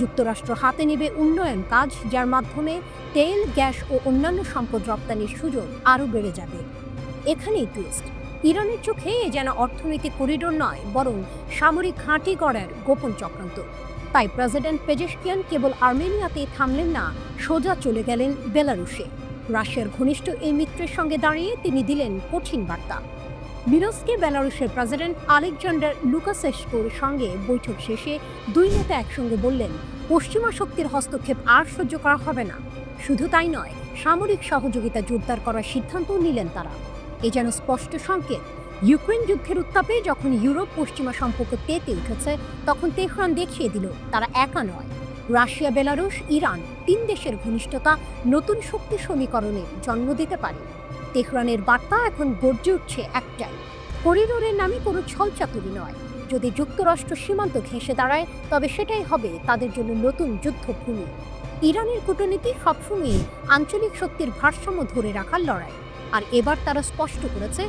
যুক্তরাষ্ট্র হাতে নেবে উন্নয়ন কাজ, যার মাধ্যমে তেল, গ্যাস ও অন্যান্য সম্পদ রপ্তানির সুযোগ আরও বেড়ে যাবে। এখানেই টুইস্ট, ইরানের চোখে এ যেন অর্থনৈতিক করিডোর নয়, বরং সামরিক ঘাঁটি গড়ার গোপন চক্রান্ত। তাই প্রেসিডেন্ট পেজেশকিয়ান কেবল আর্মেনিয়াতেই থামলেন না, সোজা চলে গেলেন বেলারুশে। রাশিয়ার ঘনিষ্ঠ এই মিত্রের সঙ্গে দাঁড়িয়ে তিনি দিলেন কঠিন বার্তা। মিনস্কে বেলারুশের প্রেসিডেন্ট আলেকজান্ডার লুকাশেস্কুর সঙ্গে বৈঠক শেষে দুই নেতা একসঙ্গে বললেন, পশ্চিমা শক্তির হস্তক্ষেপ আর সহ্য করা হবে না। শুধু তাই নয়, সামরিক সহযোগিতা জোরদার করার সিদ্ধান্তও নিলেন তারা। এ যেন স্পষ্ট সংকেত, ইউক্রেন যুদ্ধের উত্তাপে যখন ইউরোপ পশ্চিমা সম্পর্ক তেতে উঠেছে, তখন তেহরান দেখিয়ে দিল তারা একা নয়। রাশিয়া, বেলারুশ, ইরান তিন দেশের ঘনিষ্ঠতা নতুন শক্তি সমীকরণে জন্ম দিতে পারে। তেহরানের বার্তা এখন গর্জে উঠছে একটাই, করিডোরের নামে কোনো ছলচাতুরি নয়। যদি যুক্তরাষ্ট্র সীমান্ত ঘেঁষে দাঁড়ায়, তবে সেটাই হবে তাদের জন্য নতুন যুদ্ধভূমি। ইরানের কূটনীতি সবসময় আঞ্চলিক শক্তির ভারসাম্য ধরে রাখার লড়াই, আর এবার তারা স্পষ্ট করেছে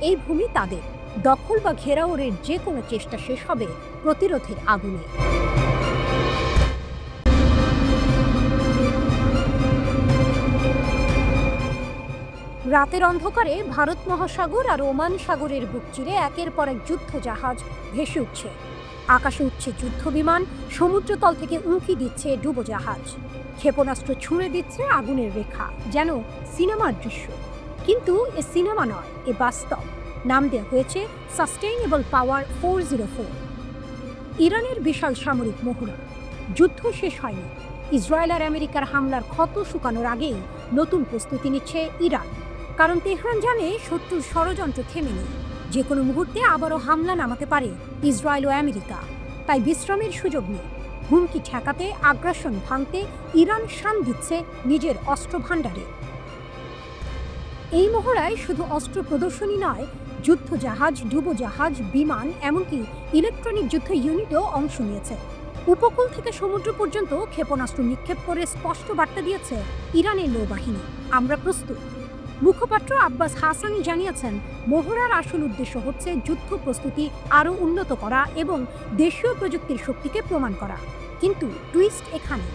এই ভূমি তাদের। দখল বা ঘেরাওয়ের যে কোনো চেষ্টা শেষ হবে প্রতিরোধের আগুনে। রাতের অন্ধকারে ভারত মহাসাগর আর ওমান সাগরের বুক চিরে একের পর এক যুদ্ধ জাহাজ ভেসে উঠছে। আকাশে উঠছে যুদ্ধ বিমান, সমুদ্রতল থেকে উঁকি দিচ্ছে ডুবোজাহাজ, ক্ষেপণাস্ত্র ছুঁড়ে দিচ্ছে আগুনের রেখা, যেন সিনেমার দৃশ্য। কিন্তু এ সিনেমা নয়, এ বাস্তব। নাম দেওয়া হয়েছে সাস্টেইনেবল পাওয়ার 404। ইরানের বিশাল সামরিক মহড়া। যুদ্ধ শেষ হয়নি। ইসরায়েল আর আমেরিকার হামলার ক্ষত শুকানোর আগেই নতুন প্রস্তুতি নিচ্ছে ইরান। কারণ তেহরান জানে শত্রুর ষড়যন্ত্র থেমে নেই, যে কোনো মুহূর্তে আবারও হামলা নামাতে পারে ইসরায়েল ও আমেরিকা। তাই বিশ্রামের সুযোগ নেই। হুমকি ঠেকাতে, আগ্রাসন ভাঙতে ইরান শান দিচ্ছে নিজের অস্ত্র ভাণ্ডারে। এই মহড়ায় শুধু অস্ত্র প্রদর্শনী নয়, যুদ্ধজাহাজ, ডুবোজাহাজ, বিমান, এমনকি ইলেকট্রনিক যুদ্ধ ইউনিটও অংশ নিয়েছে। উপকূল থেকে সমুদ্র পর্যন্ত ক্ষেপণাস্ত্র নিক্ষেপ করে স্পষ্ট বার্তা দিয়েছে ইরানের নৌবাহিনী, আমরা প্রস্তুত। মুখপাত্র আব্বাস হাসানি জানিয়েছেন, মহড়ার আসল উদ্দেশ্য হচ্ছে যুদ্ধ প্রস্তুতি আরও উন্নত করা এবং দেশীয় প্রযুক্তির শক্তিকে প্রমাণ করা। কিন্তু টুইস্ট এখানে,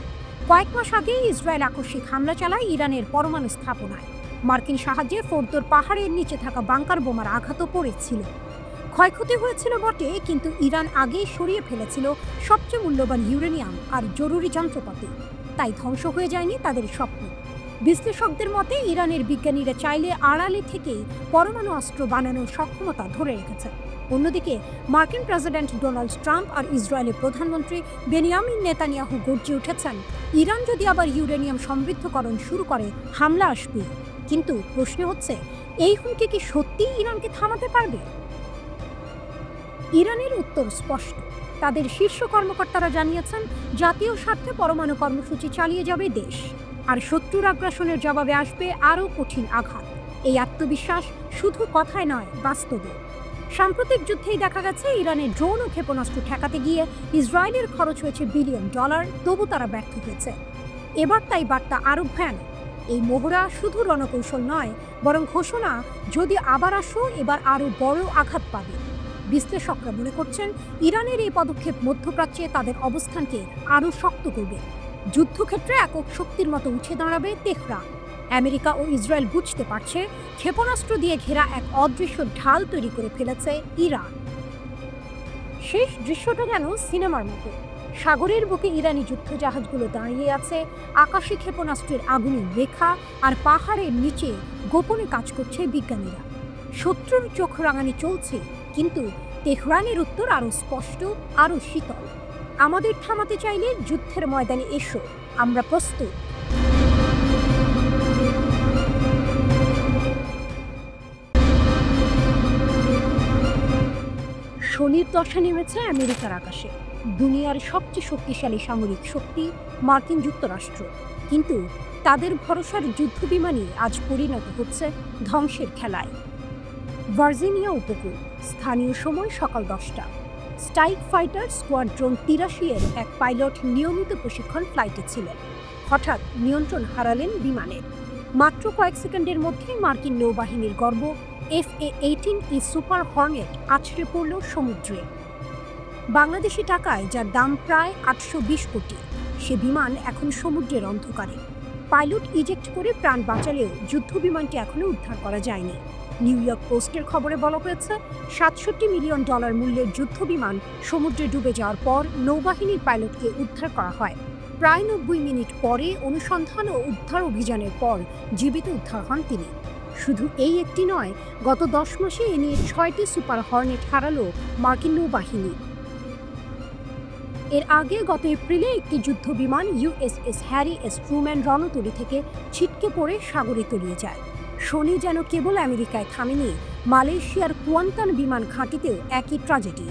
কয়েক মাস আগে ইসরায়েল আকস্মিক হামলা চালায় ইরানের পরমাণু স্থাপনায়। মার্কিন সাহায্যে ফোর্দোর পাহাড়ের নিচে থাকা বাংকার বোমার আঘাতও পড়েছিল। ক্ষয়ক্ষতি হয়েছিল বটে, কিন্তু ইরান আগেই সরিয়ে ফেলেছিল সবচেয়ে মূল্যবান ইউরেনিয়াম আর জরুরি যন্ত্রপাতি। তাই ধ্বংস হয়ে যায়নি তাদের স্বপ্ন। বিশ্লেষকদের মতে ইরানের বিজ্ঞানীরা চাইলে আড়ালে থেকেই পরমাণু অস্ত্র বানানোর সক্ষমতা ধরে রেখেছে। অন্যদিকে মার্কিন প্রেসিডেন্ট ডোনাল্ড ট্রাম্প আর ইসরায়েলের প্রধানমন্ত্রী বেনিয়ামিন নেতানিয়াহু গর্জে উঠেছেন, ইরান যদি আবার ইউরেনিয়াম সমৃদ্ধকরণ শুরু করে, হামলা আসবে। কিন্তু প্রশ্ন হচ্ছে, এই হুমকি কি সত্যিই ইরানকে থামাতে পারবে? ইরানের উত্তর স্পষ্ট। তাদের শীর্ষ কর্মকর্তারা জানিয়েছেন, জাতীয় স্বার্থে পরমাণু কর্মসূচি চালিয়ে যাবে দেশ, আর শত্রুর আগ্রাসনের জবাবে আসবে আরও কঠিন আঘাত। এই আত্মবিশ্বাস শুধু কথায় নয়, বাস্তবে। সাম্প্রতিক যুদ্ধেই দেখা গেছে ইরানের ড্রোন ও ক্ষেপণাস্ত্র ঠেকাতে গিয়ে ইসরায়েলের খরচ হয়েছে বিলিয়ন ডলার, তবু তারা ব্যর্থ হয়েছে। এবার তাই বার্তা আরও ভয়ানক। এই মহড়া শুধু রণকৌশল নয়, বরং ঘোষণা, যদি আবার আসো, এবার আরও বড় আঘাত পাবে। বিশ্লেষকরা মনে করছেন, ইরানের এই পদক্ষেপ মধ্যপ্রাচ্যে তাদের অবস্থানকে আরও শক্ত করবে। যুদ্ধক্ষেত্রে একক শক্তির মতো উঠে দাঁড়াবে তেহরান। আমেরিকা ও ইসরায়েল বুঝতে পারছে, ক্ষেপণাস্ত্র দিয়ে ঘেরা এক অদৃশ্য ঢাল তৈরি করে ফেলেছে ইরান। শেষ দৃশ্যটা যেন সিনেমার মতো। সাগরের বুকে ইরানি যুদ্ধজাহাজগুলো দাঁড়িয়ে আছে, আকাশে ক্ষেপণাস্ত্রের আগুনের রেখা, আর পাহাড়ের নিচে গোপনে কাজ করছে বিজ্ঞানীরা। শত্রুর চোখ রাঙানি চলছে, কিন্তু তেহরানের উত্তর আরও স্পষ্ট, আরও শীতল। আমাদের থামাতে চাইলে যুদ্ধের ময়দানে এসো, আমরা প্রস্তুত। শনির দশা নেমেছে আমেরিকার আকাশে। দুনিয়ার সবচেয়ে শক্তিশালী সামরিক শক্তি মার্কিন যুক্তরাষ্ট্র। কিন্তু তাদের ভরসার যুদ্ধবিমানই আজ পরিণত হচ্ছে ধ্বংসের খেলায়। ভার্জিনিয়া উপকূল, স্থানীয় সময় সকাল 10টা। স্ট্রাইক ফাইটার স্কোয়াড্রন 83-এর এক পাইলট নিয়মিত প্রশিক্ষণ ফ্লাইটে ছিলেন। হঠাৎ নিয়ন্ত্রণ হারালেন বিমানের। মাত্র কয়েক সেকেন্ডের মধ্যে মার্কিন নৌবাহিনীর গর্ব FA-18E সুপার হর্নেট আছড়ে পড়ল সমুদ্রে। বাংলাদেশি টাকায় যার দাম প্রায় 820 কোটি, সে বিমান এখন সমুদ্রের অন্ধকারে। পাইলট ইজেক্ট করে প্রাণ বাঁচালেও যুদ্ধবিমানটি এখনো উদ্ধার করা যায়নি। নিউ ইয়র্ক পোস্টের খবরে বলা হয়েছে, $67 মিলিয়ন মূল্যের যুদ্ধবিমান সমুদ্রে ডুবে যাওয়ার পর নৌবাহিনীর পাইলটকে উদ্ধার করা হয়। প্রায় 90 মিনিট পরে অনুসন্ধান ও উদ্ধার অভিযানের পর জীবিত উদ্ধার হন তিনি। শুধু এই একটি নয়, গত 10 মাসে এ নিয়ে 6টি সুপার হর্নেট হারালো মার্কিন নৌবাহিনী। এর আগে গত এপ্রিলে একটি যুদ্ধবিমান USS হ্যারি এস ট্রুম্যান রণতরী থেকে ছিটকে পড়ে সাগরে তলিয়ে যায়। শনি যেন কেবল আমেরিকায় থামেনি, মালয়েশিয়ার কুয়ান্তান বিমান ঘাঁটিতেও একই ট্র্যাজেডি।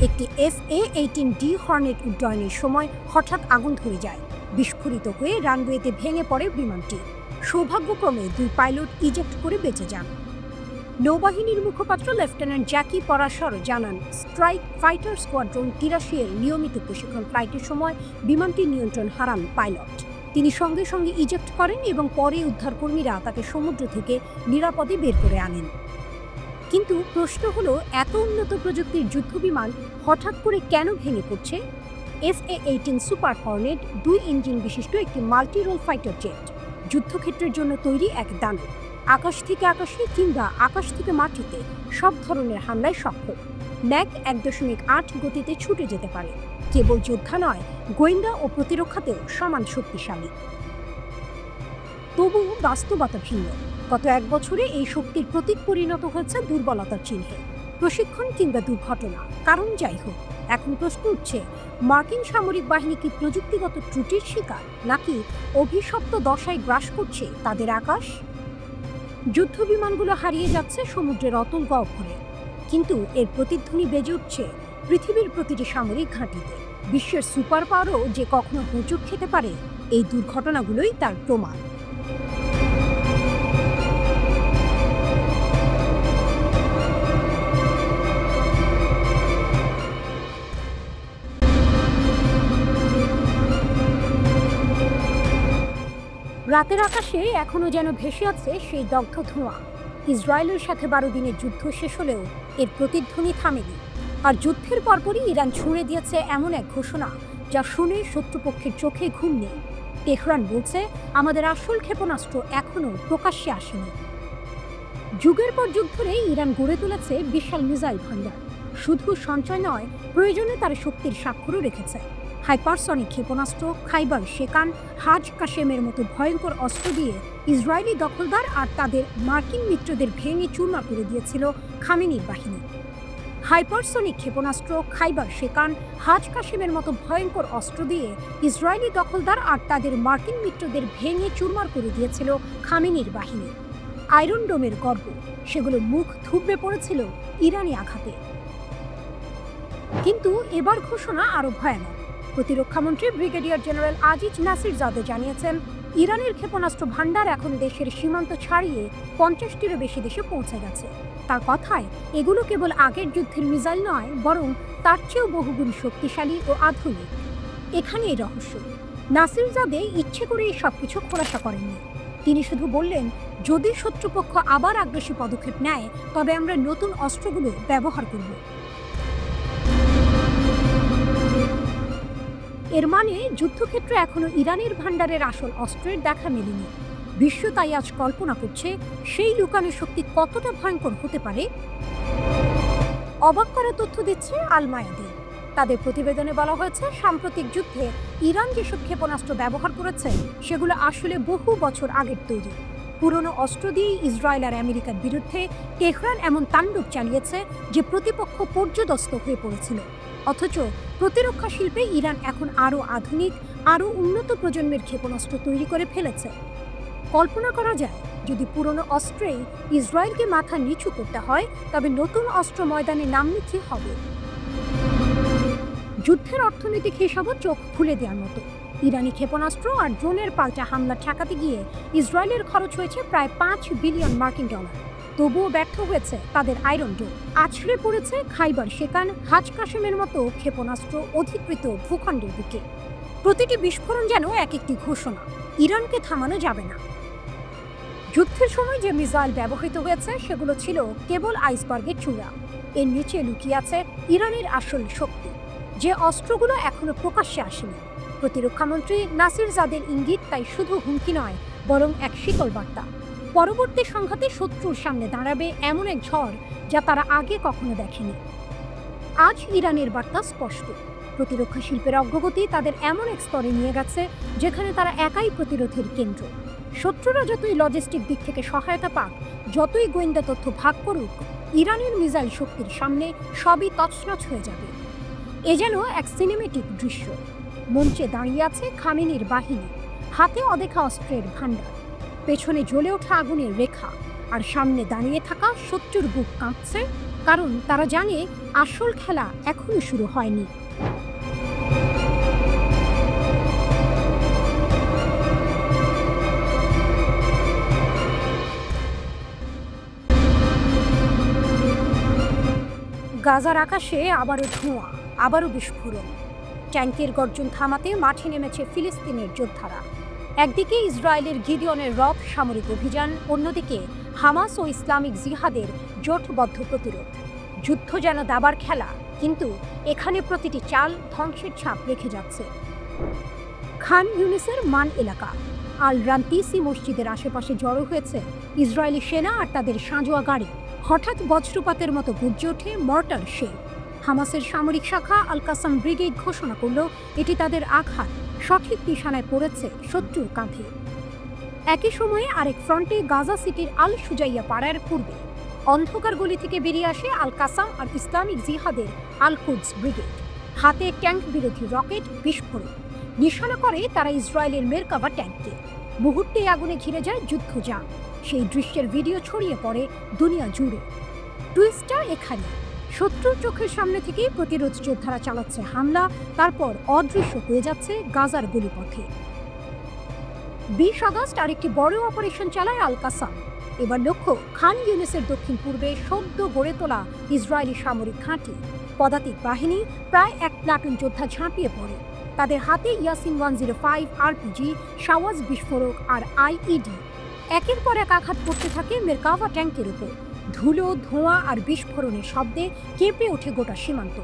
একটি FA-18D হর্নেট উড্ডয়নের সময় হঠাৎ আগুন ধরে যায়। বিস্ফোরিত হয়ে রানওয়েতে ভেঙে পড়ে বিমানটি। সৌভাগ্যক্রমে 2 পাইলট ইজেক্ট করে বেঁচে যান। নৌবাহিনীর মুখপাত্র লেফটেন্যান্ট জ্যাকি পরাশর জানান, স্ট্রাইক ফাইটার স্কোয়াড্রন 83-এর নিয়মিত প্রশিক্ষণ ফ্লাইটের সময় বিমানটির নিয়ন্ত্রণ হারান পাইলট। তিনি সঙ্গে সঙ্গে ইজেক্ট করেন এবং পরে উদ্ধারকর্মীরা তাকে সমুদ্র থেকে নিরাপদে বের করে আনেন। কিন্তু প্রশ্ন হলো, এত উন্নত প্রযুক্তির যুদ্ধবিমান হঠাৎ করে কেন ভেঙে পড়ছে? FA-18 সুপার হর্নেট 2 ইঞ্জিন বিশিষ্ট একটি মাল্টি রোল ফাইটার জেট, যুদ্ধক্ষেত্রের জন্য তৈরি এক দানব। আকাশ থেকে আকাশে কিংবা আকাশ থেকে মাটিতে সব ধরনের হামলায় সক্ষম। ম্যাক 1.8 গতিতে ছুটে যেতে পারে। কেবল যোদ্ধা নয়, গোয়েন্দা ও প্রতিরক্ষাতেও সমান শক্তিশালী। তবু বাস্তবতা ভিন্ন। গত 1 বছরে এই শক্তির প্রতীক পরিণত হয়েছে দুর্বলতার চিহ্নে। প্রশিক্ষণ কিংবা দুর্ঘটনা, কারণ যাই হোক, এখন প্রশ্ন উঠছে, মার্কিন সামরিক বাহিনী কি প্রযুক্তিগত ত্রুটির শিকার, নাকি অভিশপ্ত দশায় গ্রাস করছে তাদের আকাশ? যুদ্ধবিমানগুলো হারিয়ে যাচ্ছে সমুদ্রের অতল গহ্বরে, কিন্তু এর প্রতিধ্বনি বেজে উঠছে পৃথিবীর প্রতিটি সামরিক ঘাঁটিতে। বিশ্বের সুপার পাওয়ারও যে কখনো হোঁচট খেতে পারে, এই দুর্ঘটনাগুলোই তার প্রমাণ। রাতের আকাশে এখনো যেন ভেসে আছে সেই দগ্ধ ধোঁয়া। ইসরায়েলের সাথে 12 দিনের যুদ্ধ শেষ হলেও এর প্রতিধ্বনি থামেনি। আর যুদ্ধের পরপরই ইরান ছুঁড়ে দিয়েছে এমন এক ঘোষণা, যা শুনে শত্রুপক্ষের চোখে ঘুম নেই। তেহরান বলছে, আমাদের আসল ক্ষেপণাস্ত্র এখনো প্রকাশ্যে আসেনি। যুগের পর যুগ ধরে ইরান গড়ে তুলেছে বিশাল মিসাইল ভান্ডার। শুধু সঞ্চয় নয়, প্রয়োজনে তার শক্তির স্বাক্ষরও রেখেছে। হাইপারসনিক ক্ষেপণাস্ত্র, খাইবার শেকান, হাজ কাশেমের মতো ভয়ঙ্কর অস্ত্র দিয়ে ইসরায়েলি দখলদার আর তাদের মার্কিন মিত্রদের ভেঙে চুরমার করে দিয়েছিল খামেনির বাহিনী। হাইপারসনিক ক্ষেপণাস্ত্র, খাইবার শেকান, হাজ কাশেমের মতো ভয়ঙ্কর অস্ত্র দিয়ে ইসরায়েলি দখলদার আর তাদের মার্কিন মিত্রদের ভেঙে চুরমার করে দিয়েছিল খামেনির বাহিনী। আয়রন ডোমের গর্ব, সেগুলো মুখ থুবড়ে পড়েছিল ইরানি আঘাতে। কিন্তু এবার ঘোষণা আরো ভয়ানক। প্রতিরক্ষামন্ত্রী ব্রিগেডিয়ার জেনারেল আজিজ নাসিরজাদে জানিয়েছেন, ইরানের ক্ষেপণাস্ত্র ভান্ডার এখন দেশের সীমান্ত ছাড়িয়ে 50টিরও বেশি দেশে পৌঁছে গেছে। তার কথায়, এগুলো কেবল আগের যুদ্ধের মিসাইল নয়, বরং তার চেয়েও বহুগুণ শক্তিশালী ও আধুনিক। এখানেই রহস্য। নাসিরজাদে ইচ্ছে করে এই সবকিছু খোলাসা করেননি। তিনি শুধু বললেন, যদি শত্রুপক্ষ আবার আগ্রাসী পদক্ষেপ নেয়, তবে আমরা নতুন অস্ত্রগুলো ব্যবহার করব। এর মানে যুদ্ধক্ষেত্রে এখনো ইরানের ভান্ডারের আসল অস্ত্রের দেখা মেলেনি। বিশ্ব তাই আজ কল্পনা করছে, সেই লুকানো শক্তি কতটা ভয়ঙ্কর হতে পারে। অবাক করা তথ্য দিচ্ছে আল মায়াদি। তাদের প্রতিবেদনে বলা হয়েছে, সাম্প্রতিক যুদ্ধে ইরান যেসব ক্ষেপণাস্ত্র ব্যবহার করেছে, সেগুলো আসলে বহু বছর আগের তৈরি। পুরনো অস্ত্র দিয়ে ইসরায়েল আর আমেরিকার বিরুদ্ধে তেহরান এমন তাণ্ডব চালিয়েছে যে প্রতিপক্ষ পর্যদস্ত হয়ে পড়েছিল। অথচ প্রতিরক্ষা শিল্পে ইরান এখন আরও আধুনিক, আরও উন্নত প্রজন্মের ক্ষেপণাস্ত্র তৈরি করে ফেলেছে। কল্পনা করা যায়, যদি পুরনো অস্ত্রেই ইসরায়েলকে মাথা নিচু করতে হয়, তবে নতুন অস্ত্র ময়দানে নামলে কি হবে? যুদ্ধের অর্থনৈতিক হিসাবও চোখ খুলে দেওয়ার মতো। ইরানি ক্ষেপণাস্ত্র আর ড্রোনের পাল্টা হামলা ঠেকাতে গিয়ে ইসরায়েলের খরচ হয়েছে প্রায় $5 বিলিয়ন। তবুও ব্যর্থ হয়েছে তাদের আয়রন ডোম। আছড়ে পড়েছে খাইবার শেকান, হাজ কাশেমের মতো ক্ষেপণাস্ত্র অধিকৃত ভূখণ্ডের দিকে। প্রতিটি বিস্ফোরণ যেন এক একটি ঘোষণা, ইরানকে থামানো যাবে না। যুদ্ধের সময় যে মিসাইল ব্যবহৃত হয়েছে সেগুলো ছিল কেবল আইসবার্গের চূড়া। এর নিচে লুকিয়ে আছে ইরানের আসল শক্তি, যে অস্ত্রগুলো এখনো প্রকাশ্যে আসেনি। প্রতিরক্ষামন্ত্রী নাসির জাদের ইঙ্গিত তাই শুধু হুমকি নয়, বরং এক শীতল বার্তা। পরবর্তী সংঘাতে শত্রুর সামনে দাঁড়াবে এমন এক ঝড় যা তারা আগে কখনো দেখেনি। আজ ইরানের বার্তা স্পষ্ট, প্রতিরক্ষা শিল্পের অগ্রগতি তাদের এমন এক স্তরে নিয়ে গেছে যেখানে তারা একাই প্রতিরোধের কেন্দ্র। শত্রুরা যতই লজিস্টিক দিক থেকে সহায়তা পাক, যতই গোয়েন্দা তথ্য ভাগ করুক, ইরানের মিসাইল শক্তির সামনে সবই তছনছ হয়ে যাবে। এ যেন এক সিনেমেটিক দৃশ্য। মঞ্চে দাঁড়িয়ে আছে খামেনির বাহিনী, হাতে অদেখা অস্ত্রের ভাণ্ডার, পেছনে জ্বলে ওঠা আগুনের রেখা, আর সামনে দাঁড়িয়ে থাকা শত্রুর বুক কাঁপছে, কারণ তারা জানে আসল খেলা এখনো শুরু হয়নি। গাজার আকাশে আবারও ধোঁয়া, আবারও বিস্ফোরণ। ট্যাঙ্কের গর্জন থামাতে মাঠে নেমেছে ফিলিস্তিনের যোদ্ধারা। একদিকে ইসরায়েলের গিদিয়নের রথ সামরিক অভিযান, অন্যদিকে হামাস ও ইসলামিক জিহাদের জোটবদ্ধ প্রতিরোধ। যুদ্ধ যেন দাবার খেলা, কিন্তু এখানে প্রতিটি চাল ধ্বংসের ছাপ রেখে যাচ্ছে। খান ইউনিসের মান এলাকা, আল রান্তিসি মসজিদের আশেপাশে জড়ো হয়েছে ইসরায়েলি সেনা আর তাদের সাঁজোয়া গাড়ি। হঠাৎ বজ্রপাতের মতো গর্জে ওঠে মর্টার শেল। হামাসের সামরিক শাখা আল কাসাম ব্রিগেড ঘোষণা করল এটি তাদের আঘাত সঠিক নিশানায় পড়েছে শত্রুর কাঁধে। একই সময়ে আরেক ফ্রন্টে গাজা সিটির আল সুজাইয়া পাড়ার পূর্বে অন্ধকার গলি থেকে বেরিয়ে আসে আল কাসাম আর ইসলামিক জিহাদের আল কুদস ব্রিগেড। হাতে ট্যাঙ্ক বিরোধী রকেট বিস্ফোরণ, নিশানা করে তারা ইসরায়েলের মেরকাভা ট্যাঙ্ককে। মুহূর্তে আগুনে ঘিরে যায় যুদ্ধযান। সেই দৃশ্যের ভিডিও ছড়িয়ে পড়ে দুনিয়া জুড়ে। টুইস্টটা এখানে, শত্রুর চোখের সামনে থেকেই প্রতিরোধ যোদ্ধারা চালাচ্ছে হামলা, তারপর অদৃশ্য হয়ে যাচ্ছে গাজার গলিপথে। 20 আগস্ট আরেকটি বড় অপারেশন চালায় আল কাসাম। এবার লক্ষ্য খান ইউনিসের দক্ষিণ পূর্বে সদ্য গড়ে তোলা ইসরায়েলি সামরিক ঘাঁটি। পদাতিক বাহিনী প্রায় 1 প্লাটুন যোদ্ধা ঝাঁপিয়ে পড়ে। তাদের হাতে ইয়াসিন 105 আরপিজি, শাওয়াজ বিস্ফোরক আর আইইডি। একের পর এক আঘাত পড়তে থাকে মেরকাভা ট্যাঙ্কের উপর। ধুলো, ধোঁয়া আর বিস্ফোরণের শব্দে কেঁপে ওঠে গোটা সীমান্ত।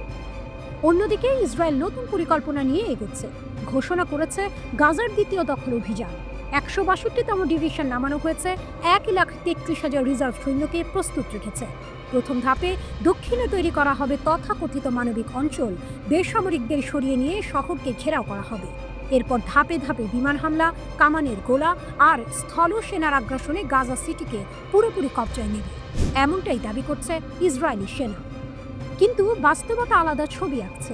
অন্যদিকে ইসরায়েল নতুন পরিকল্পনা নিয়ে এগোচ্ছে। ঘোষণা করেছে গাজার দ্বিতীয় দখল অভিযান। 162তম ডিভিশন নামানো হয়েছে, 1,33,000 রিজার্ভ সৈন্যকে প্রস্তুত রেখেছে। প্রথম ধাপে দক্ষিণে তৈরি করা হবে তথাকথিত মানবিক অঞ্চল, বেসামরিকদের সরিয়ে নিয়ে শহরকে ঘেরাও করা হবে। এরপর ধাপে ধাপে বিমান হামলা, কামানের গোলা আর স্থল সেনার আগ্রাসনে গাজা সিটিকে পুরোপুরি কবজায় নেবে, এমনটাই দাবি করছে ইসরায়েলি সেনা। কিন্তু বাস্তবতা আলাদা ছবি আঁকছে।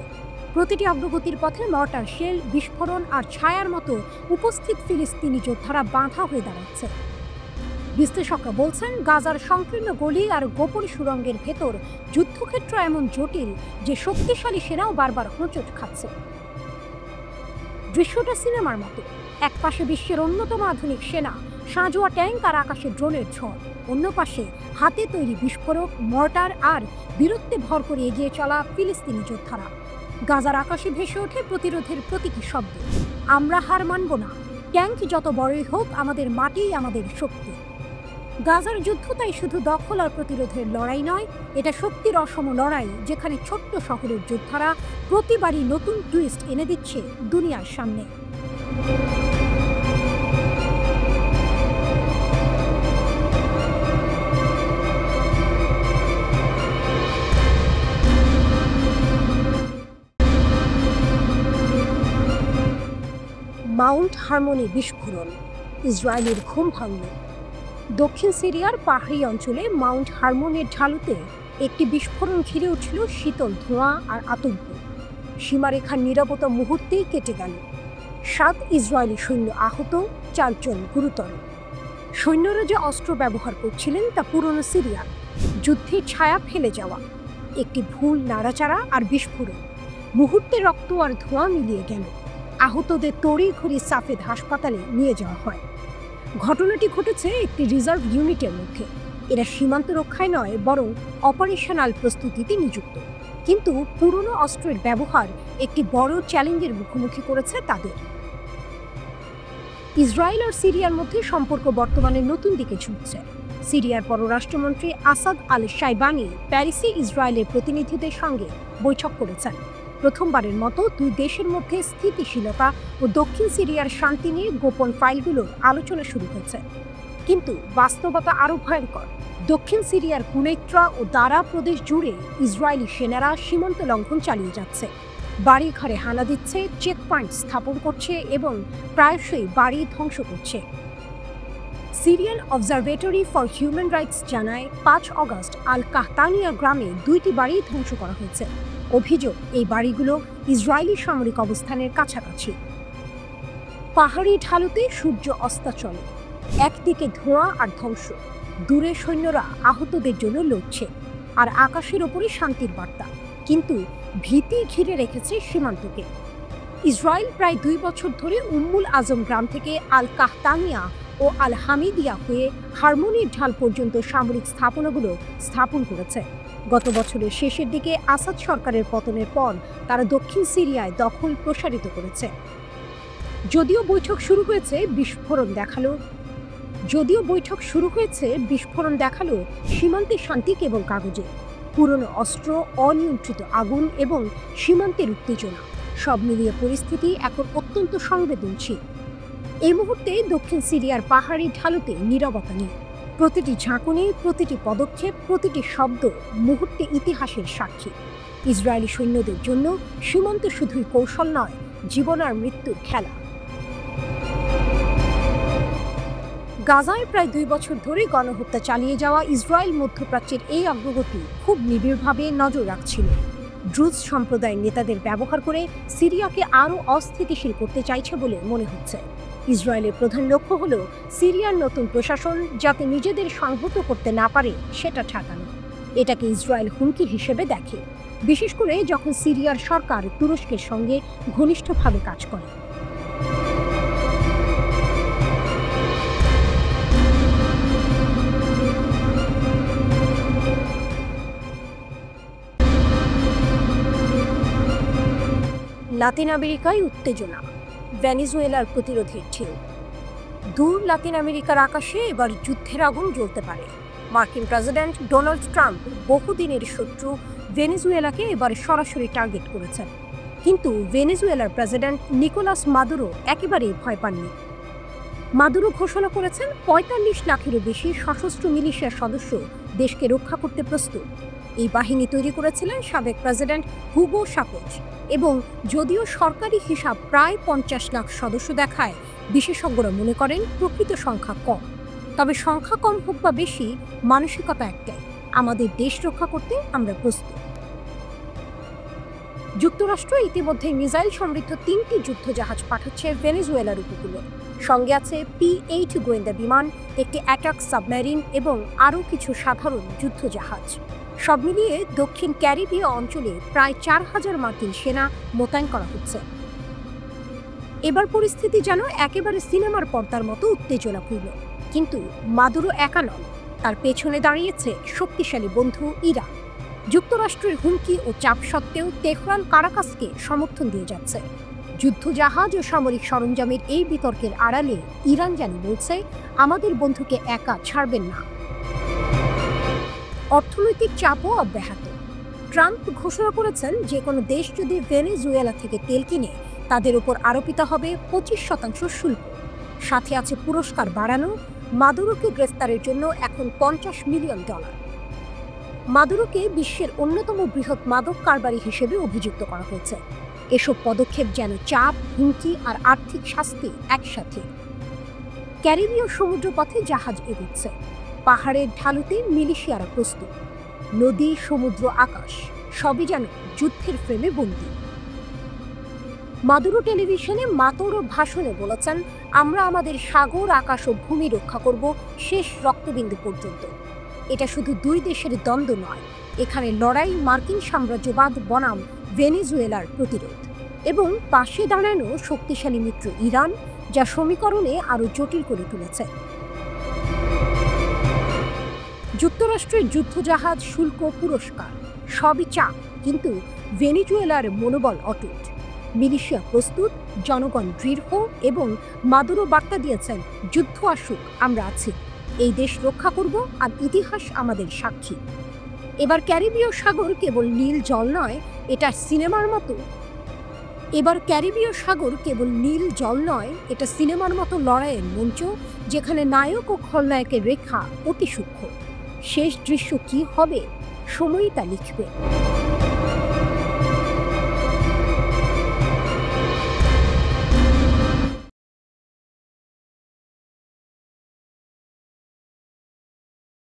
প্রতিটি অগ্রগতির পথে মর্টার শেল, বিস্ফোরণ আর ছায়ার মতো উপস্থিত ফিলিস্তিনি যোদ্ধারা বাঁধা হয়ে দাঁড়াচ্ছে। বিশ্লেষকরা বলছেন গাজার সংকীর্ণ গলি আর গোপন সুড়ঙ্গের ভেতর যুদ্ধক্ষেত্র এমন জটিল যে শক্তিশালী সেনাও বারবার হোঁচট খাচ্ছে। দৃশ্যটা সিনেমার মতো। এক পাশে বিশ্বের অন্যতম আধুনিক সেনা, সাঁজোয়া ট্যাঙ্ক আর আকাশে ড্রোনের ঝড়, অন্য পাশে হাতে তৈরি বিস্ফোরক, মর্টার আর বীরত্বে ভর করে এগিয়ে চলা ফিলিস্তিনি যোদ্ধারা। গাজার আকাশে ভেসে ওঠে প্রতিরোধের প্রতীকী শব্দ, আমরা হার মানব না, ট্যাঙ্ক যত বড়ই হোক আমাদের মাটিই আমাদের শক্তি। গাজার যুদ্ধ তাই শুধু দখল আর প্রতিরোধের লড়াই নয়, এটা শক্তির অসম লড়াই, যেখানে ছোট্ট শহরের যোদ্ধারা প্রতিবারই নতুন টুইস্ট এনে দিচ্ছে দুনিয়ার সামনে। মাউন্ট হারমোনি বিস্ফোরণ, ইসরায়েলের ঘুম ভাঙল। দক্ষিণ সিরিয়ার পাহাড়ি অঞ্চলে মাউন্ট হারমোনের ঢালুতে একটি বিস্ফোরণ ঘিরে উঠল শীতল ধোঁয়া আর আতঙ্ক। সীমারেখার নীরবতা মুহূর্তেই কেটে গেল। 7 ইসরায়েলি সৈন্য আহত, 4 জন গুরুতর। সৈন্যরা যে অস্ত্র ব্যবহার করছিলেন তা পুরনো সিরিয়ার, যুদ্ধের ছায়া ফেলে যাওয়া। একটি ভুল নাড়াচাড়া আর বিস্ফোরণ, মুহূর্তে রক্ত আর ধোঁয়া মিলিয়ে গেল। আহতদের তড়িঘড়ি সাফেদ হাসপাতালে নিয়ে যাওয়া হয়। ঘটনাটি ঘটেছে একটি রিজার্ভ ইউনিটের মধ্যে। এরা সীমান্ত রক্ষায় নয়, বরং অপারেশনাল প্রস্তুতিতে নিযুক্ত। কিন্তু পুরনো অস্ত্রের ব্যবহার একটি বড় চ্যালেঞ্জের মুখোমুখি করেছে তাদের। ইসরায়েল আর সিরিয়ার মধ্যে সম্পর্ক বর্তমানে নতুন দিকে ঝুঁকছে। সিরিয়ার পররাষ্ট্রমন্ত্রী আসাদ আল শাইবানি প্যারিসে ইসরায়েলের প্রতিনিধিদের সঙ্গে বৈঠক করেছেন। প্রথমবারের মতো দুই দেশের মধ্যে স্থিতিশীলতা ও দক্ষিণ সিরিয়ার শান্তি নিয়ে গোপন ফাইলগুলোর আলোচনা শুরু হয়েছে। কিন্তু বাস্তবতা আরও ভয়ঙ্কর। দক্ষিণ সিরিয়ার কুনেত্রা ও দারা প্রদেশ জুড়ে ইসরায়েলি সেনারা সীমান্ত লঙ্ঘন চালিয়ে যাচ্ছে, বাড়ি ঘরে হানা দিচ্ছে, চেকপয়েন্ট স্থাপন করছে এবং প্রায়শই বাড়ি ধ্বংস করছে। Syrian observatory for human rights জানায় ৫ অগস্ট আল কাহতানিয়া গ্রামে ২টি বাড়ি ধ্বংস করা হয়েছে। অভিযোগ, এই বাড়িগুলো ইসরায়েলি সামরিক অবস্থানের কাছাকাছি। পাহাড়ি ঢালুতে সূর্য অস্তাচলে, একদিকে ধোঁয়া আর ধ্বংস, দূরে সৈন্যরা আহতদের জন্য লড়ছে, আর আকাশের ওপরে শান্তির বার্তা। কিন্তু ভীতি ঘিরে রেখেছে সীমান্তকে। ইসরায়েল প্রায় ২ বছর ধরে উম্মুল আজম গ্রাম থেকে আল কাহতানিয়া ও আল হামিদিয়া হয়ে হারমোনির ঢাল পর্যন্ত সামরিক স্থাপনাগুলো স্থাপন করেছে। গত বছরের শেষের দিকে আসাদ সরকারের পতনের পর তারা দক্ষিণ সিরিয়ায় দখল প্রসারিত করেছে। যদিও বৈঠক শুরু হয়েছে বিস্ফোরণ দেখালো সীমান্তে শান্তি কেবল কাগজে। পুরনো অস্ত্র, অনিয়ন্ত্রিত আগুন এবং সীমান্তের উত্তেজনা, সব মিলিয়ে পরিস্থিতি এখন অত্যন্ত সংবেদনশীল। এই মুহূর্তে দক্ষিণ সিরিয়ার পাহাড়ি ঢালুতে নীরবতা নেই। প্রতিটি ঝাঁকুনি, প্রতিটি পদক্ষেপ, প্রতিটি শব্দ মুহূর্তে ইতিহাসের সাক্ষী। ইসরায়েলি সৈন্যদের জন্য সীমান্ত শুধুই কৌশল নয়, জীবন আর মৃত্যুর খেলা। গাজায় প্রায় ২ বছর ধরে গণহত্যা চালিয়ে যাওয়া ইসরায়েল মধ্যপ্রাচ্যের এই অগ্রগতি খুব নিবিড়ভাবে নজর রাখছিল। ড্রুজ সম্প্রদায়ের নেতাদের ব্যবহার করে সিরিয়াকে আরও অস্থিতিশীল করতে চাইছে বলে মনে হচ্ছে। ইসরায়েলের প্রধান লক্ষ্য হল সিরিয়ার নতুন প্রশাসন যাতে নিজেদের সংহত করতে না পারে সেটা ঠেকানো। এটাকে ইসরায়েল হুমকি হিসেবে দেখে, বিশেষ করে যখন সিরিয়ার সরকার তুরস্কের সঙ্গে ঘনিষ্ঠভাবে কাজ করে। লাতিন আমেরিকায় উত্তেজনা, ভেনেজুয়েলার প্রতিরোধের ঢেউ। দূর লাতিন আমেরিকার আকাশে এবার যুদ্ধের আগুন জ্বলতে পারে। মার্কিন প্রেসিডেন্ট ডোনাল্ড ট্রাম্প বহুদিনের শত্রু ভেনেজুয়েলাকে এবার সরাসরি টার্গেট করেছেন। কিন্তু ভেনেজুয়েলার প্রেসিডেন্ট নিকোলাস মাদুরো একেবারেই ভয় পাননি। মাদুরো ঘোষণা করেছেন ৪৫ লাখেরও বেশি সশস্ত্র মিলিশিয়ার সদস্য দেশকে রক্ষা করতে প্রস্তুত। এই বাহিনী তৈরি করেছিলেন সাবেক প্রেসিডেন্ট হুগো চাভেজ এবং যদিও সরকারি হিসাব প্রায় ৫০ লাখ সদস্য দেখায়, বিশেষজ্ঞরা মনে করেন প্রকৃত সংখ্যা কম। তবে সংখ্যা কম হোক বা বেশি, মানসিকতা একটাই, আমাদের দেশ রক্ষা করতে আমরা প্রস্তুত। যুক্তরাষ্ট্র ইতিমধ্যে মিসাইল সমৃদ্ধ ৩টি যুদ্ধজাহাজ পাঠাচ্ছে ভেনেজুয়েলার উপকূলে। সঙ্গে আছে P-8 গোয়েন্দা বিমান, একটি অ্যাটাক সাবমেরিন এবং আরও কিছু সাধারণ যুদ্ধজাহাজ। সব মিলিয়ে দক্ষিণ ক্যারিবীয় অঞ্চলে প্রায় ৪,০০০ মার্কিন সেনা মোতায়েন করা হচ্ছে। এবার পরিস্থিতি যেন একেবারে সিনেমার পর্দার মতো উত্তেজনাপূর্ণ। কিন্তু মাদুরো একা নন, তার পেছনে দাঁড়িয়েছে শক্তিশালী বন্ধু ইরান। যুক্তরাষ্ট্রের হুমকি ও চাপ সত্ত্বেও তেহরান কারাকাসকে সমর্থন দিয়ে যাচ্ছে। যুদ্ধজাহাজ ও সামরিক সরঞ্জামের এই বিতর্কের আড়ালে ইরান যেন বলছে, আমাদের বন্ধুকে একা ছাড়বেন না। অর্থনৈতিক চাপও অব্যাহত। ট্রাম্প ঘোষণা করেছেন যে কোনো দেশ যদি ভেনেজুয়েলা থেকে তেল কিনে তাদের উপর আরোপিত হবে ২৫% শুল্ক। সাথে আছে পুরস্কার বাড়ানো। মাদুরোকে গ্রেফতারের জন্য এখন $৫০ মিলিয়ন। মাদুরোকে বিশ্বের অন্যতম বৃহৎ মাদক কারবারি হিসেবে অভিযুক্ত করা হয়েছে। এসব পদক্ষেপ যেন চাপ, হুমকি আর আর্থিক শাস্তি একসাথে। ক্যারিবীয় সমুদ্রপথে জাহাজ এগোচ্ছে, পাহাড়ের ঢালুতে মিলিশিয়ারা প্রস্তুত। নদী, সমুদ্র, আকাশ সবই যেন যুদ্ধের ফ্রেমে বন্দী। মাদুরো টেলিভিশনে মাতোরো ভাষণে বলেছেন, আমরা আমাদের সাগর, আকাশ ও ভূমি রক্ষা করব শেষ রক্তবিন্দু পর্যন্ত। এটা শুধু দুই দেশের দ্বন্দ্ব নয়, এখানে লড়াই মার্কিন সাম্রাজ্যবাদ বনাম ভেনেজুয়েলার প্রতিরোধ। এবং পাশে দাঁড়ানো শক্তিশালী মিত্র ইরান, যা সমীকরণে আরও জটিল করে তুলেছে। যুক্তরাষ্ট্রের যুদ্ধজাহাজ, শুল্ক, পুরস্কার সবই চাপ, কিন্তু ভেনেজুয়েলার মনোবল অটুট। মিলিশিয়া প্রস্তুত, জনগণ দৃঢ় এবং মাদুরো বার্তা দিয়েছেন, যুদ্ধ আসুক, আমরা আছি, এই দেশ রক্ষা করব, আর ইতিহাস আমাদের সাক্ষী। এবার ক্যারিবীয় সাগর কেবল নীল জল নয়, এটা সিনেমার মতো এটা সিনেমার মতো লড়াইয়ের মঞ্চ, যেখানে নায়ক ও খলনায়কের রেখা অতি সূক্ষ্ম। শেষ দৃশ্য কি হবে, সময়ই তা লিখবে।